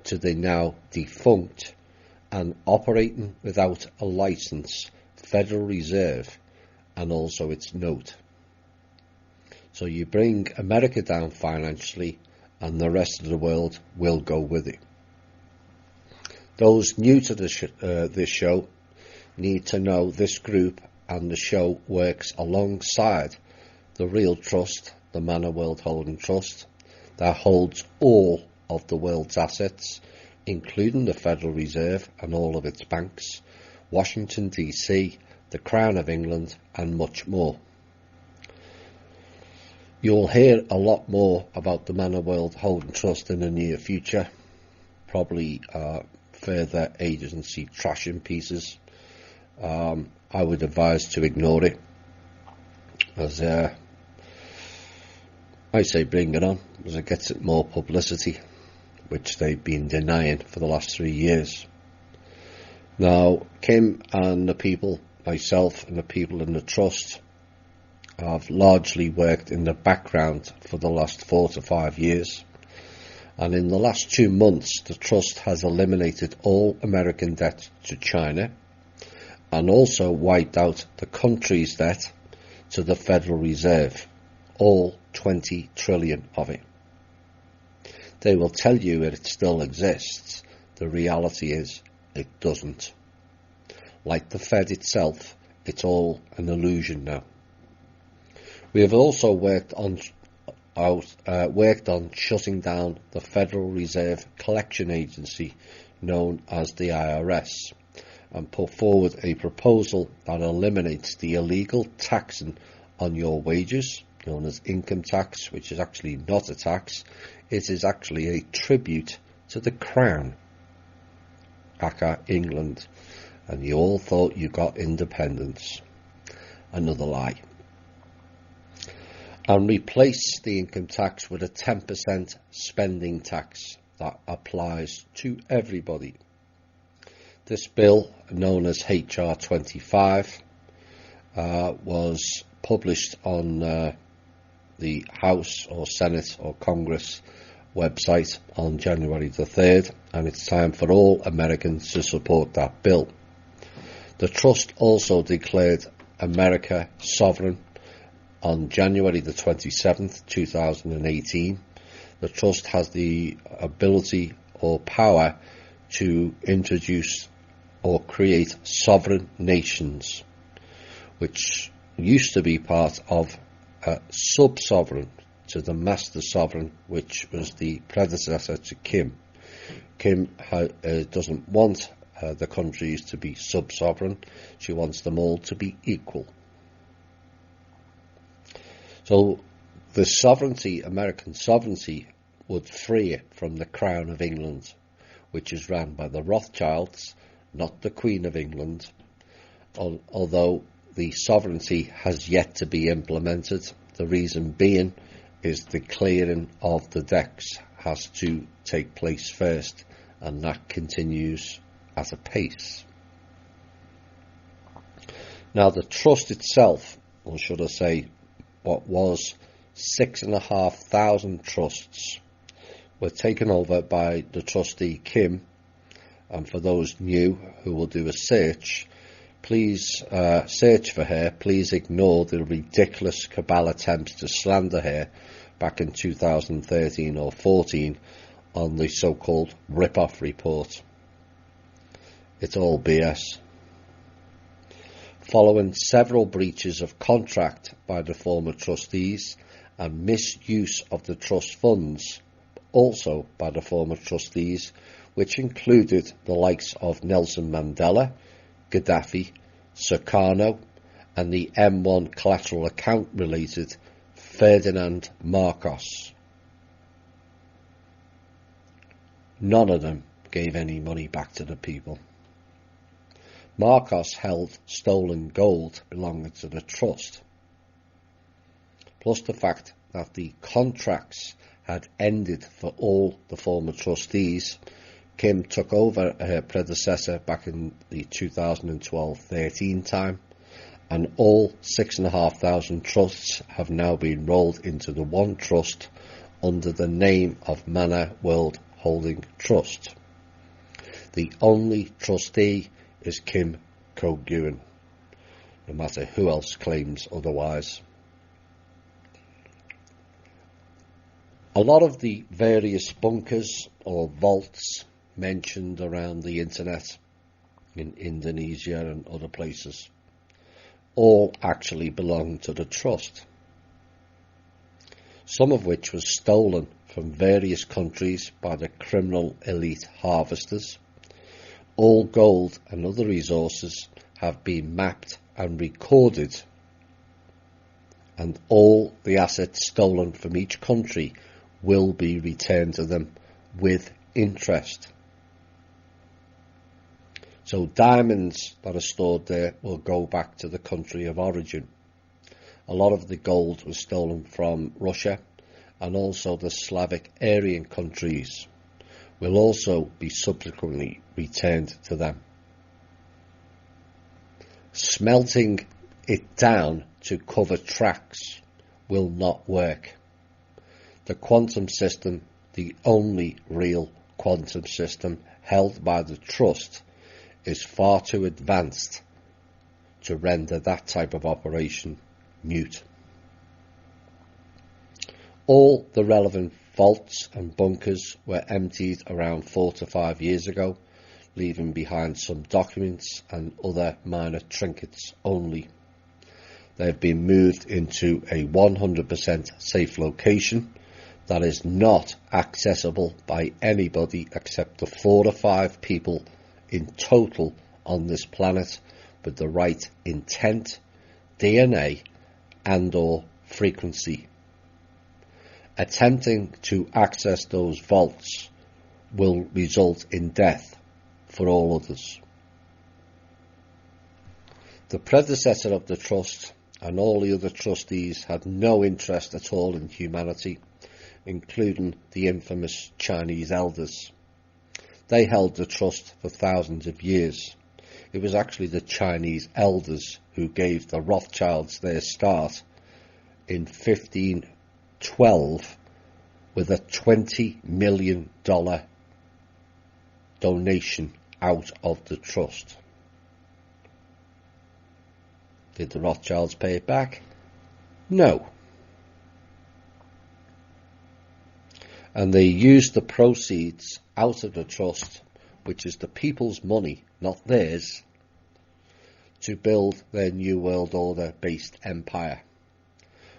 to the now defunct and operating without a license Federal Reserve and also its note. So you bring America down financially and the rest of the world will go with it. Those new to this show need to know this group and the show works alongside the real trust, the Manor World Holding Trust, that holds all of the world's assets, including the Federal Reserve and all of its banks, Washington DC, the Crown of England, and much more. You'll hear a lot more about the Manor World Holding Trust in the near future, probably further agency trashing pieces. I would advise to ignore it, as I say bring it on, because it gets it more publicity, which they've been denying for the last 3 years. Now, Kim and the people, myself and the people in the trust, have largely worked in the background for the last 4 to 5 years. And in the last 2 months, the trust has eliminated all American debt to China and also wiped out the country's debt to the Federal Reserve, all 20 trillion of it. They will tell you it still exists. The reality is it doesn't. Like the Fed itself, it's all an illusion now. We have also worked on shutting down the Federal Reserve Collection Agency, known as the IRS, and put forward a proposal that eliminates the illegal taxing on your wages, known as income tax, which is actually not a tax. It is actually a tribute to the Crown, aka England, and you all thought you got independence. Another lie. And replace the income tax with a 10% spending tax that applies to everybody. This bill, known as HR 25, was published on the House or Senate or Congress website on January the 3rd, and it's time for all Americans to support that bill. The Trust also declared America sovereign on January the 27th, 2018. The Trust has the ability or power to introduce or create sovereign nations, which used to be part of a sub-sovereign to the master sovereign, which was the predecessor to Kim. Kim doesn't want the countries to be sub-sovereign. She wants them all to be equal. So the sovereignty, American sovereignty, would free it from the Crown of England, which is run by the Rothschilds, not the Queen of England, although the sovereignty has yet to be implemented. The reason being is the clearing of the decks has to take place first, and that continues at a pace. Now, the trust itself, or should I say, what was 6,500 trusts, were taken over by the trustee Kim. And for those new who will do a search, please search for her. Please ignore the ridiculous cabal attempts to slander her back in 2013 or 14 on the so-called rip-off report. It's all BS. Following several breaches of contract by the former trustees and misuse of the trust funds, also by the former trustees, which included the likes of Nelson Mandela, Gaddafi, Sukarno, and the M1 collateral account related Ferdinand Marcos. None of them gave any money back to the people. Marcos held stolen gold belonging to the trust, plus the fact that the contracts had ended for all the former trustees. Kim took over her predecessor back in the 2012-13 time, and all 6,500 trusts have now been rolled into the one trust under the name of Manor World Holding Trust. The only trustee is Kim Ko-Guen, no matter who else claims otherwise. A lot of the various bunkers or vaults mentioned around the internet in Indonesia and other places all actually belong to the trust, some of which was stolen from various countries by the criminal elite harvesters. All gold and other resources have been mapped and recorded, and all the assets stolen from each country will be returned to them with interest. So diamonds that are stored there will go back to the country of origin. A lot of the gold was stolen from Russia, and also the Slavic Aryan countries will also be subsequently returned to them. Smelting it down to cover tracks will not work. The quantum system, the only real quantum system held by the Trust, is far too advanced to render that type of operation mute. All the relevant vaults and bunkers were emptied around 4 to 5 years ago, leaving behind some documents and other minor trinkets only. They have been moved into a 100% safe location that is not accessible by anybody except the 4 or 5 people in total on this planet with the right intent, DNA and/or frequency. Attempting to access those vaults will result in death for all others. The predecessor of the Trust and all the other trustees had no interest at all in humanity, including the infamous Chinese elders. They held the Trust for thousands of years. It was actually the Chinese elders who gave the Rothschilds their start in 1512 with a $20 million donation out of the Trust. Did the Rothschilds pay it back? No. And they used the proceeds out of the Trust, which is the people's money, not theirs, to build their New World Order based empire,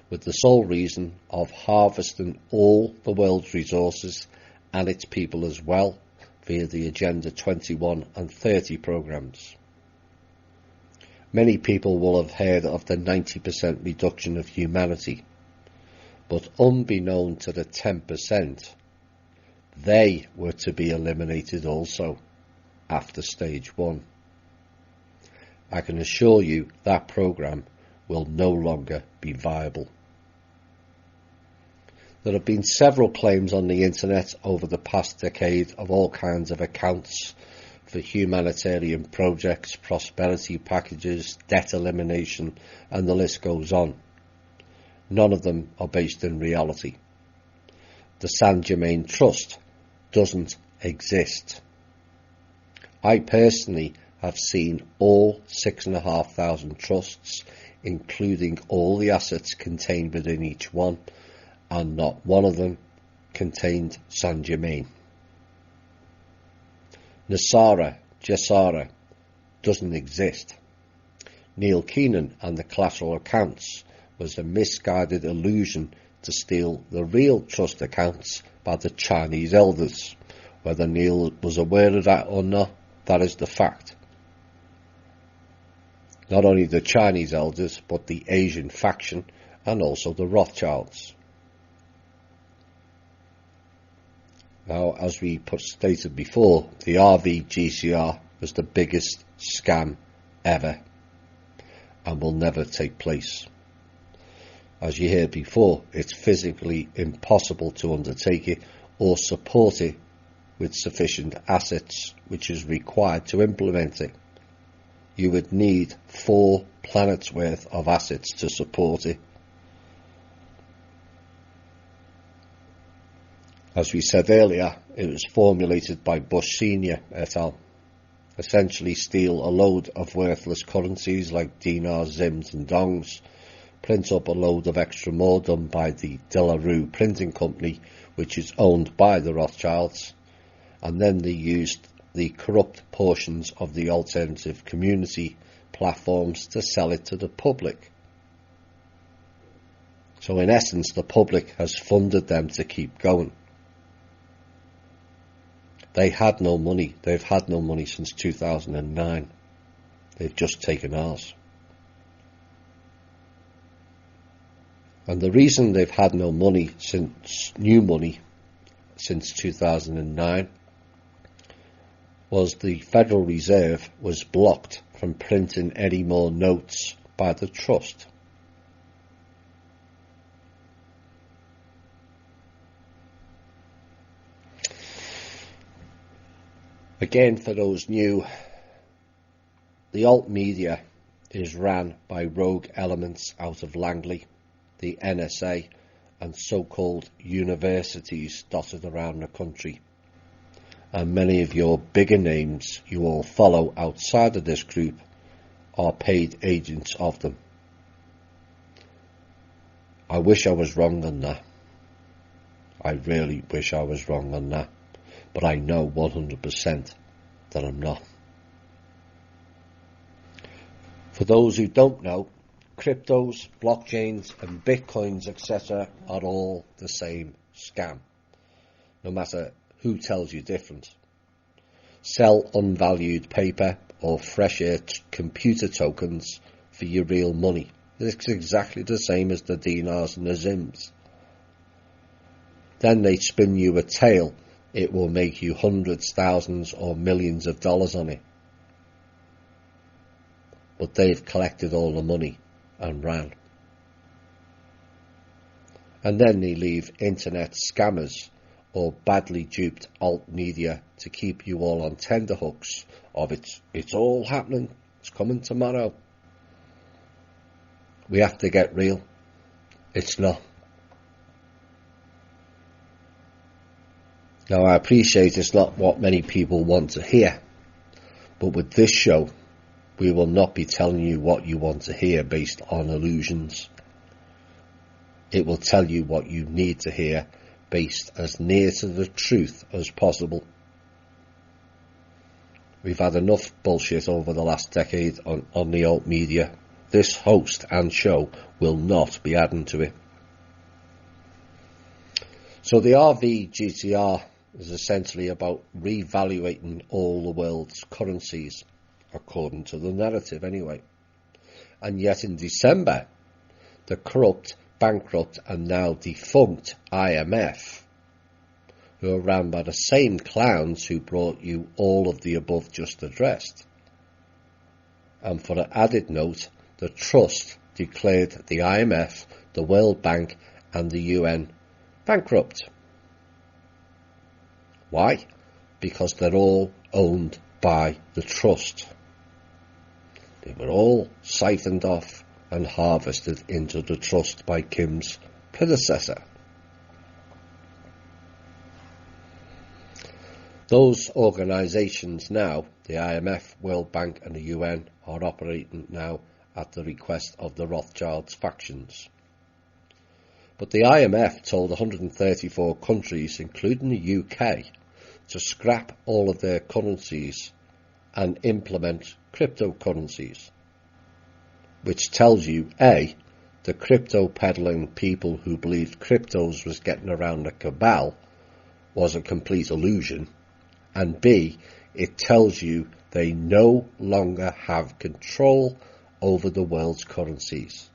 with the sole reason of harvesting all the world's resources and its people as well via the Agenda 21 and 30 programs. Many people will have heard of the 90% reduction of humanity, but unbeknown to the 10%, they were to be eliminated also after stage 1. I can assure you that program will no longer be viable. There have been several claims on the internet over the past decade of all kinds of accounts for humanitarian projects, prosperity packages, debt elimination, and the list goes on. None of them are based in reality. The Saint Germain Trust doesn't exist. I personally have seen all 6,500 trusts, including all the assets contained within each one, and not one of them contained Saint Germain. NESARA, GESARA doesn't exist. Neil Keenan and the collateral accounts was a misguided illusion to steal the real trust accounts by the Chinese elders. Whether Neil was aware of that or not, that is the fact. Not only the Chinese elders, but the Asian faction and also the Rothschilds. Now, as we stated before, the RVGCR was the biggest scam ever and will never take place. As you heard before, it's physically impossible to undertake it or support it with sufficient assets, which is required to implement it. You would need 4 planets worth of assets to support it. As we said earlier, it was formulated by Bush Sr. et al. Essentially steal a load of worthless currencies like dinars, zims and dongs, print up a load of extra more done by the De La Rue printing company, which is owned by the Rothschilds, and then they used the corrupt portions of the alternative community platforms to sell it to the public. So in essence, the public has funded them to keep going. They had no money. They've had no money since 2009. They've just taken ours. And the reason they've had no money since 2009 was the Federal Reserve was blocked from printing any more notes by the Trust. Again, for those new, the alt media is ran by rogue elements out of Langley, the NSA, and so-called universities dotted around the country. And many of your bigger names you all follow outside of this group are paid agents of them. I wish I was wrong on that. I really wish I was wrong on that. But I know 100% that I'm not. For those who don't know, cryptos, blockchains and bitcoins, etc. are all the same scam, no matter who tells you different. Sell unvalued paper or fresh air computer tokens for your real money. It's exactly the same as the dinars and the zims. Then they spin you a tale. It will make you hundreds, thousands or millions of dollars on it. But they've collected all the money and ran. And then they leave internet scammers or badly duped alt media to keep you all on tenterhooks of it's all happening, it's coming tomorrow. We have to get real. It's not. Now, I appreciate it's not what many people want to hear, but with this show, we will not be telling you what you want to hear based on illusions. It will tell you what you need to hear based as near to the truth as possible. We've had enough bullshit over the last decade on the alt media. This host and show will not be adding to it. So the RV GTR is essentially about revaluating all the world's currencies, according to the narrative anyway. And yet in December, the corrupt, bankrupt and now defunct IMF, who are run by the same clowns who brought you all of the above just addressed. And for an added note, the Trust declared the IMF, the World Bank and the UN bankrupt. Why? Because they're all owned by the Trust. They were all siphoned off and harvested into the Trust by Kim's predecessor. Those organisations now, the IMF, World Bank and the UN, are operating now at the request of the Rothschilds factions. But the IMF told 134 countries, including the UK, to scrap all of their currencies and implement cryptocurrencies, which tells you, A, the crypto peddling people who believed cryptos was getting around the cabal was a complete illusion, and B, it tells you they no longer have control over the world's currencies.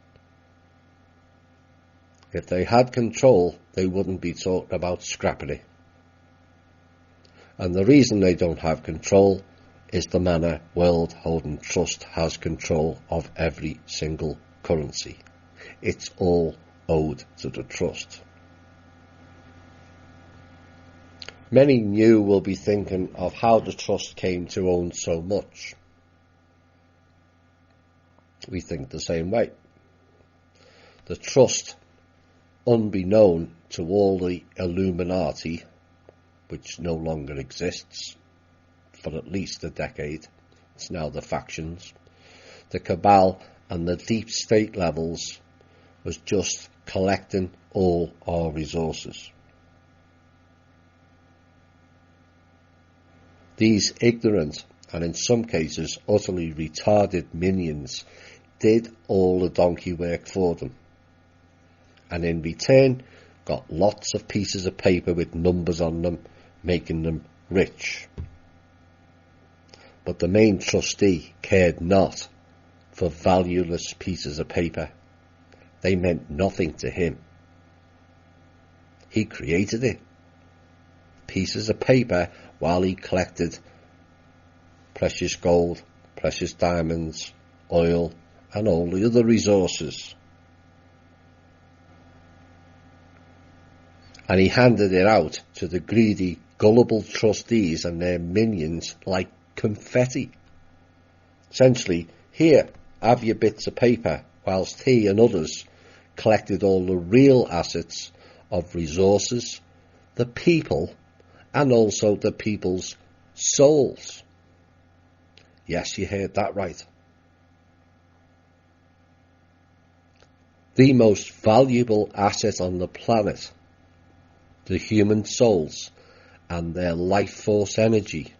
If they had control, they wouldn't be talking about scrapping it. And the reason they don't have control is the manner World Holding Trust has control of every single currency. It's all owed to the Trust. Many new will be thinking of how the Trust came to own so much. We think the same way. The Trust, unbeknown to all the Illuminati, which no longer exists for at least a decade, it's now the factions, the cabal and the deep state levels, was just collecting all our resources. These ignorant and in some cases utterly retarded minions did all the donkey work for them, and in return got lots of pieces of paper with numbers on them, making them rich. But the main trustee cared not for valueless pieces of paper. They meant nothing to him. He created it. Pieces of paper while he collected precious gold, precious diamonds, oil and all the other resources. And he handed it out to the greedy gullible trustees and their minions like confetti. Essentially, here, have your bits of paper, whilst he and others collected all the real assets of resources, the people, and also the people's souls. Yes, you heard that right. The most valuable asset on the planet, the human souls and their life force energy,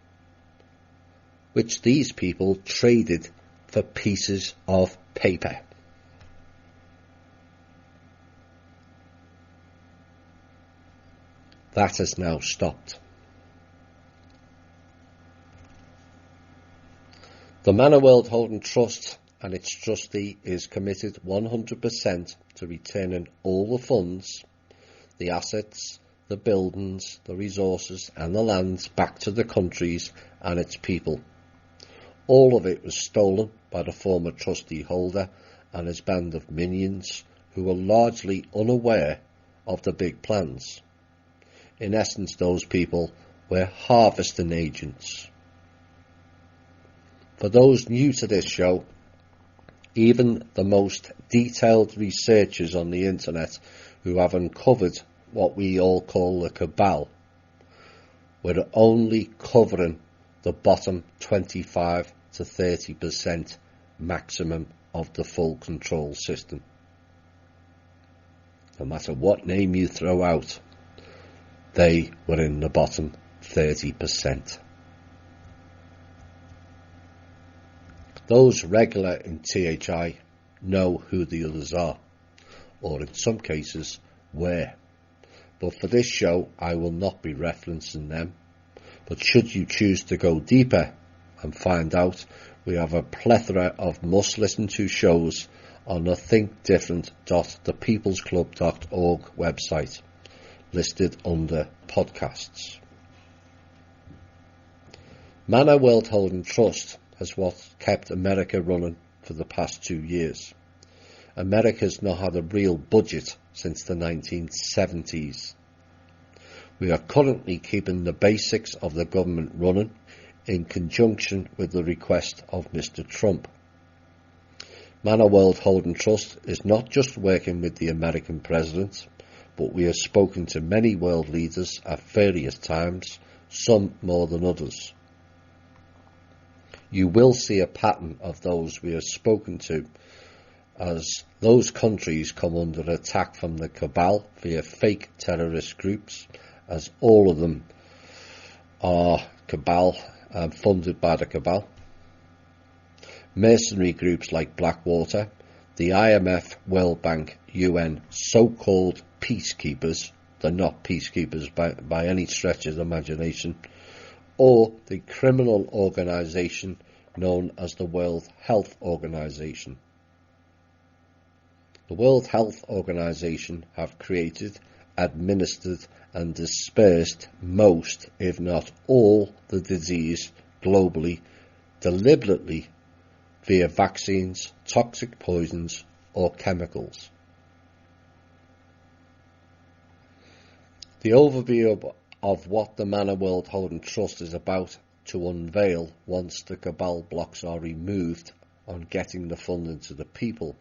which these people traded for pieces of paper. That has now stopped. The Manor World Holding Trust and its trustee is committed 100% to returning all the funds, the assets, the buildings, the resources and the lands back to the countries and its people. All of it was stolen by the former trustee holder and his band of minions who were largely unaware of the big plans. In essence, those people were harvesting agents. For those new to this show, even the most detailed researchers on the internet who have uncovered what we all call the cabal were only covering the bottom 25 to 30% maximum of the full control system. No matter what name you throw out, they were in the bottom 30%. Those regular in THI know who the others are, or in some cases were. But for this show, I will not be referencing them. But should you choose to go deeper and find out, we have a plethora of must-listen to shows on the thinkdifferent.thepeoplesclub.org website, listed under podcasts. Manor World Holding Trust has what kept America running for the past 2 years. America's not had a real budget since the 1970s. We are currently keeping the basics of the government running in conjunction with the request of Mr. Trump. Manor World Holding Trust is not just working with the American president, but we have spoken to many world leaders at various times, some more than others. You will see a pattern of those we have spoken to as those countries come under attack from the cabal via fake terrorist groups, as all of them are cabal and funded by the cabal. Mercenary groups like Blackwater, the IMF, World Bank, UN, so-called peacekeepers, they're not peacekeepers by any stretch of the imagination, or the criminal organisation known as the World Health Organization. The World Health Organization have created, administered and dispersed most, if not all, the disease globally, deliberately via vaccines, toxic poisons or chemicals. The overview of what the Manor World Holding Trust is about to unveil once the cabal blocks are removed on getting the funding to the people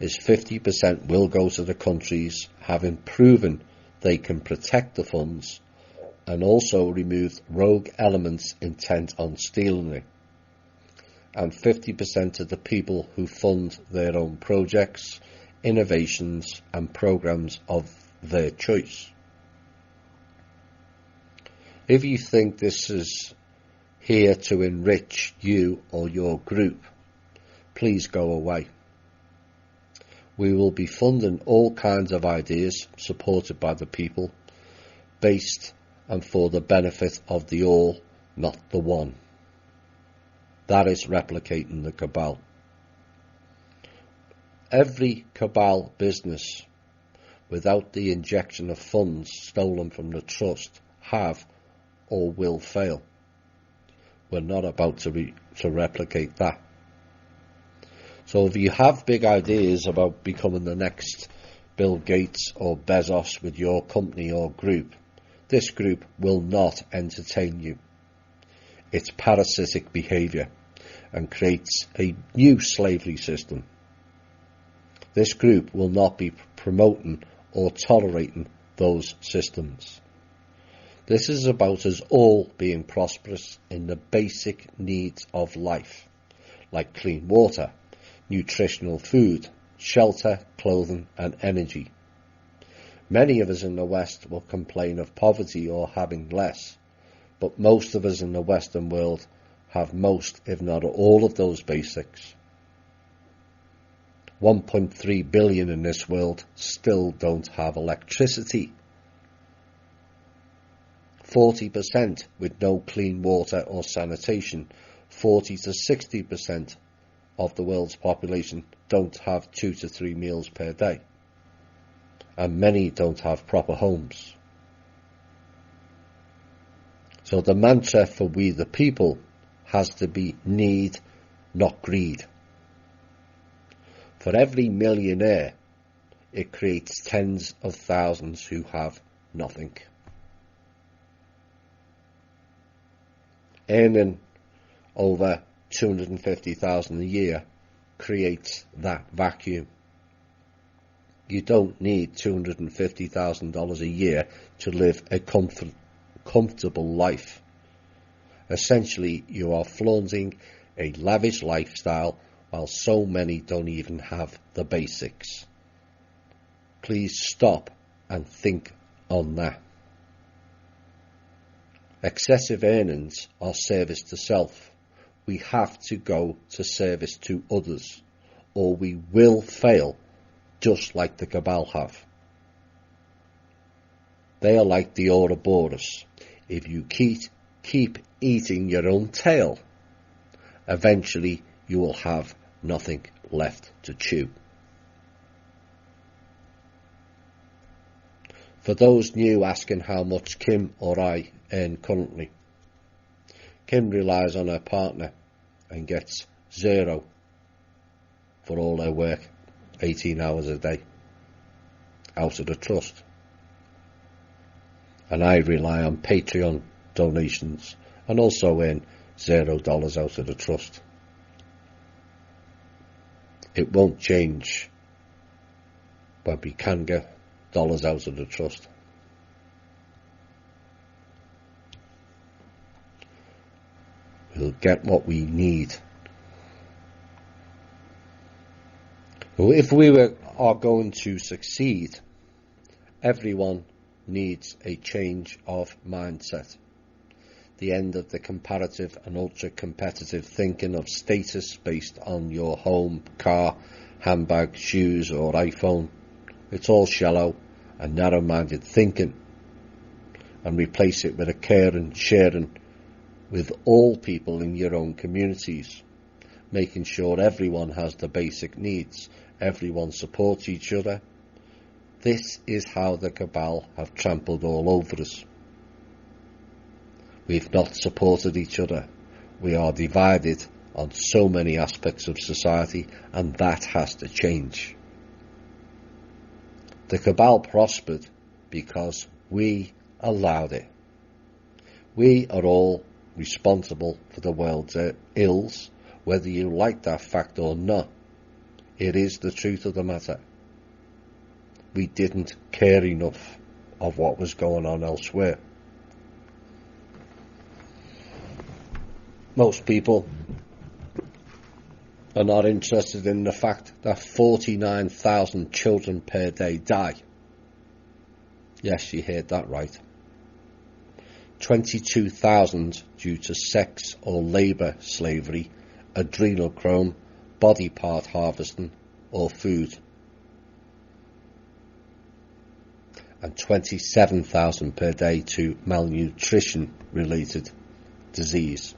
is 50% will go to the countries having proven they can protect the funds and also removed rogue elements intent on stealing it, and 50% to the people who fund their own projects, innovations and programs of their choice. If you think this is here to enrich you or your group, please go away. We will be funding all kinds of ideas supported by the people, based and for the benefit of the all, not the one. That is replicating the cabal. Every cabal business, without the injection of funds stolen from the trust, have or will fail. We're not about to replicate that. So if you have big ideas about becoming the next Bill Gates or Bezos with your company or group, This group will not entertain you. It's parasitic behaviour and creates a new slavery system. This group will not be promoting or tolerating those systems. This is about us all being prosperous in the basic needs of life, like clean water, nutritional food, shelter, clothing and energy. Many of us in the West will complain of poverty or having less, but most of us in the Western world have most, if not all, of those basics. 1.3 billion in this world still don't have electricity. 40% with no clean water or sanitation. 40 to 60% of the world's population don't have 2 to 3 meals per day. And many don't have proper homes. So the mantra for we the people has to be need, not greed. For every millionaire, it creates tens of thousands who have nothing. Earning over $250,000 a year creates that vacuum. You don't need $250,000 a year to live a comfortable life. Essentially, you are flaunting a lavish lifestyle while so many don't even have the basics. Please stop and think on that. Excessive earnings are service to self. We have to go to service to others, or we will fail, just like the cabal have. They are like the Ouroboros. If you keep eating your own tail, eventually you will have nothing left to chew. For those new asking how much Kim or I earn currently, Kim relies on her partner and gets zero for all her work, 18 hours a day, out of the trust. And I rely on Patreon donations and also earn $0 out of the trust. It won't change, but we can get dollars out of the trust. We'll get what we need. If we are going to succeed, everyone needs a change of mindset. The end of the comparative and ultra-competitive thinking of status based on your home, car, handbag, shoes or iPhone. It's all shallow and narrow-minded thinking, and replace it with a caring, sharing with all people in your own communities, making sure everyone has the basic needs, everyone supports each other. This is how the cabal have trampled all over us. We've not supported each other. We are divided on so many aspects of society, and that has to change. The cabal prospered because we allowed it. We are all responsible for the world's ills, whether you like that fact or not. It is the truth of the matter. We didn't care enough of what was going on elsewhere. Most people are not interested in the fact that 49,000 children per day die. Yes, you heard that right. 22,000 due to sex or labour slavery, adrenochrome, body part harvesting or food. And 27,000 per day to malnutrition related disease.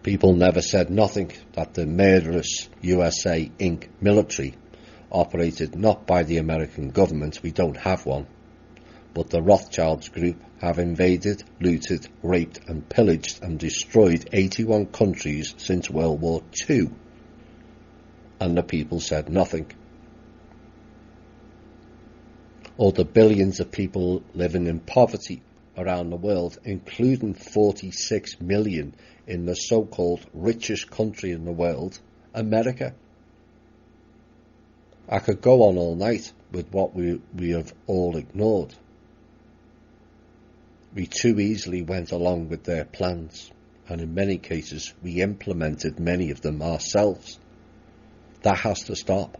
People never said nothing that the murderous USA Inc. military, operated not by the American government, we don't have one, but the Rothschilds group, have invaded, looted, raped and pillaged and destroyed 81 countries since World War II. And the people said nothing. or the billions of people living in poverty around the world, including 46 million in the so-called richest country in the world, America. I could go on all night with what we have all ignored. We too easily went along with their plans, and in many cases we implemented many of them ourselves. That has to stop.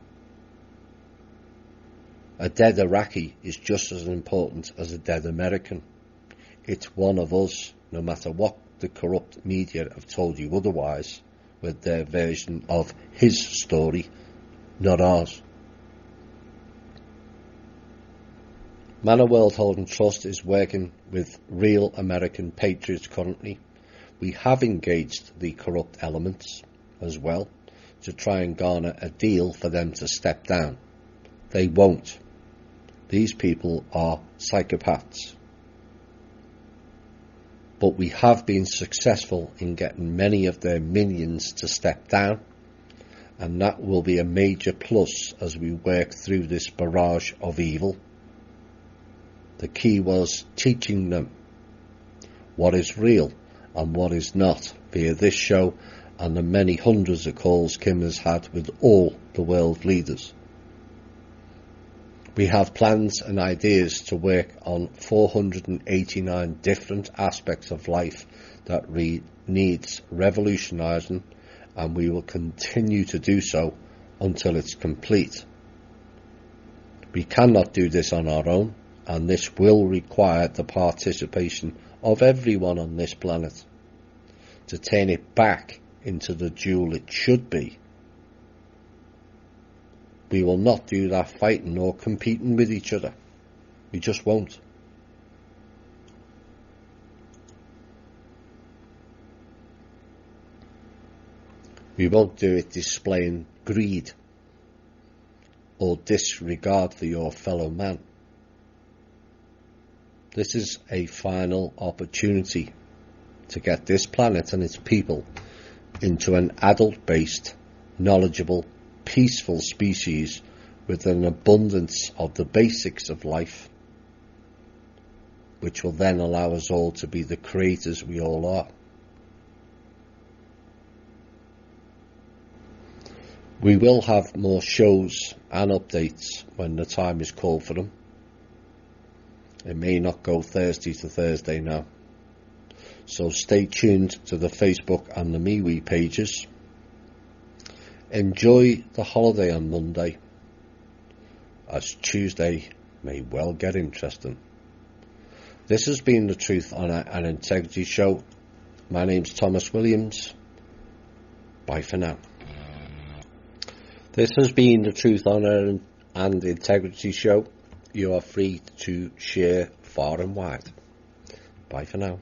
A dead Iraqi is just as important as a dead American. It's one of us, no matter what the corrupt media have told you otherwise, with their version of his story, not ours. Manor World Holding Trust is working with real American patriots currently. We have engaged the corrupt elements as well to try and garner a deal for them to step down. They won't. These people are psychopaths. But we have been successful in getting many of their minions to step down, and that will be a major plus as we work through this barrage of evil. The key was teaching them what is real and what is not via this show and the many hundreds of calls Kim has had with all the world leaders. We have plans and ideas to work on 489 different aspects of life that needs revolutionising, and we will continue to do so until it's complete. We cannot do this on our own, and this will require the participation of everyone on this planet to turn it back into the jewel it should be. We will not do that fighting or competing with each other. We just won't. We won't do it displaying greed or disregard for your fellow man. This is a final opportunity to get this planet and its people into an adult-based, knowledgeable, peaceful species with an abundance of the basics of life, which will then allow us all to be the creators we all are. We will have more shows and updates when the time is called for them. It may not go Thursday to Thursday now. So stay tuned to the Facebook and the MeWe pages. Enjoy the holiday on Monday, as Tuesday may well get interesting. This has been the Truth, Honour and Integrity Show. My name's Thomas Williams. Bye for now. This has been the Truth, Honour and Integrity Show. You are free to share far and wide. Bye for now.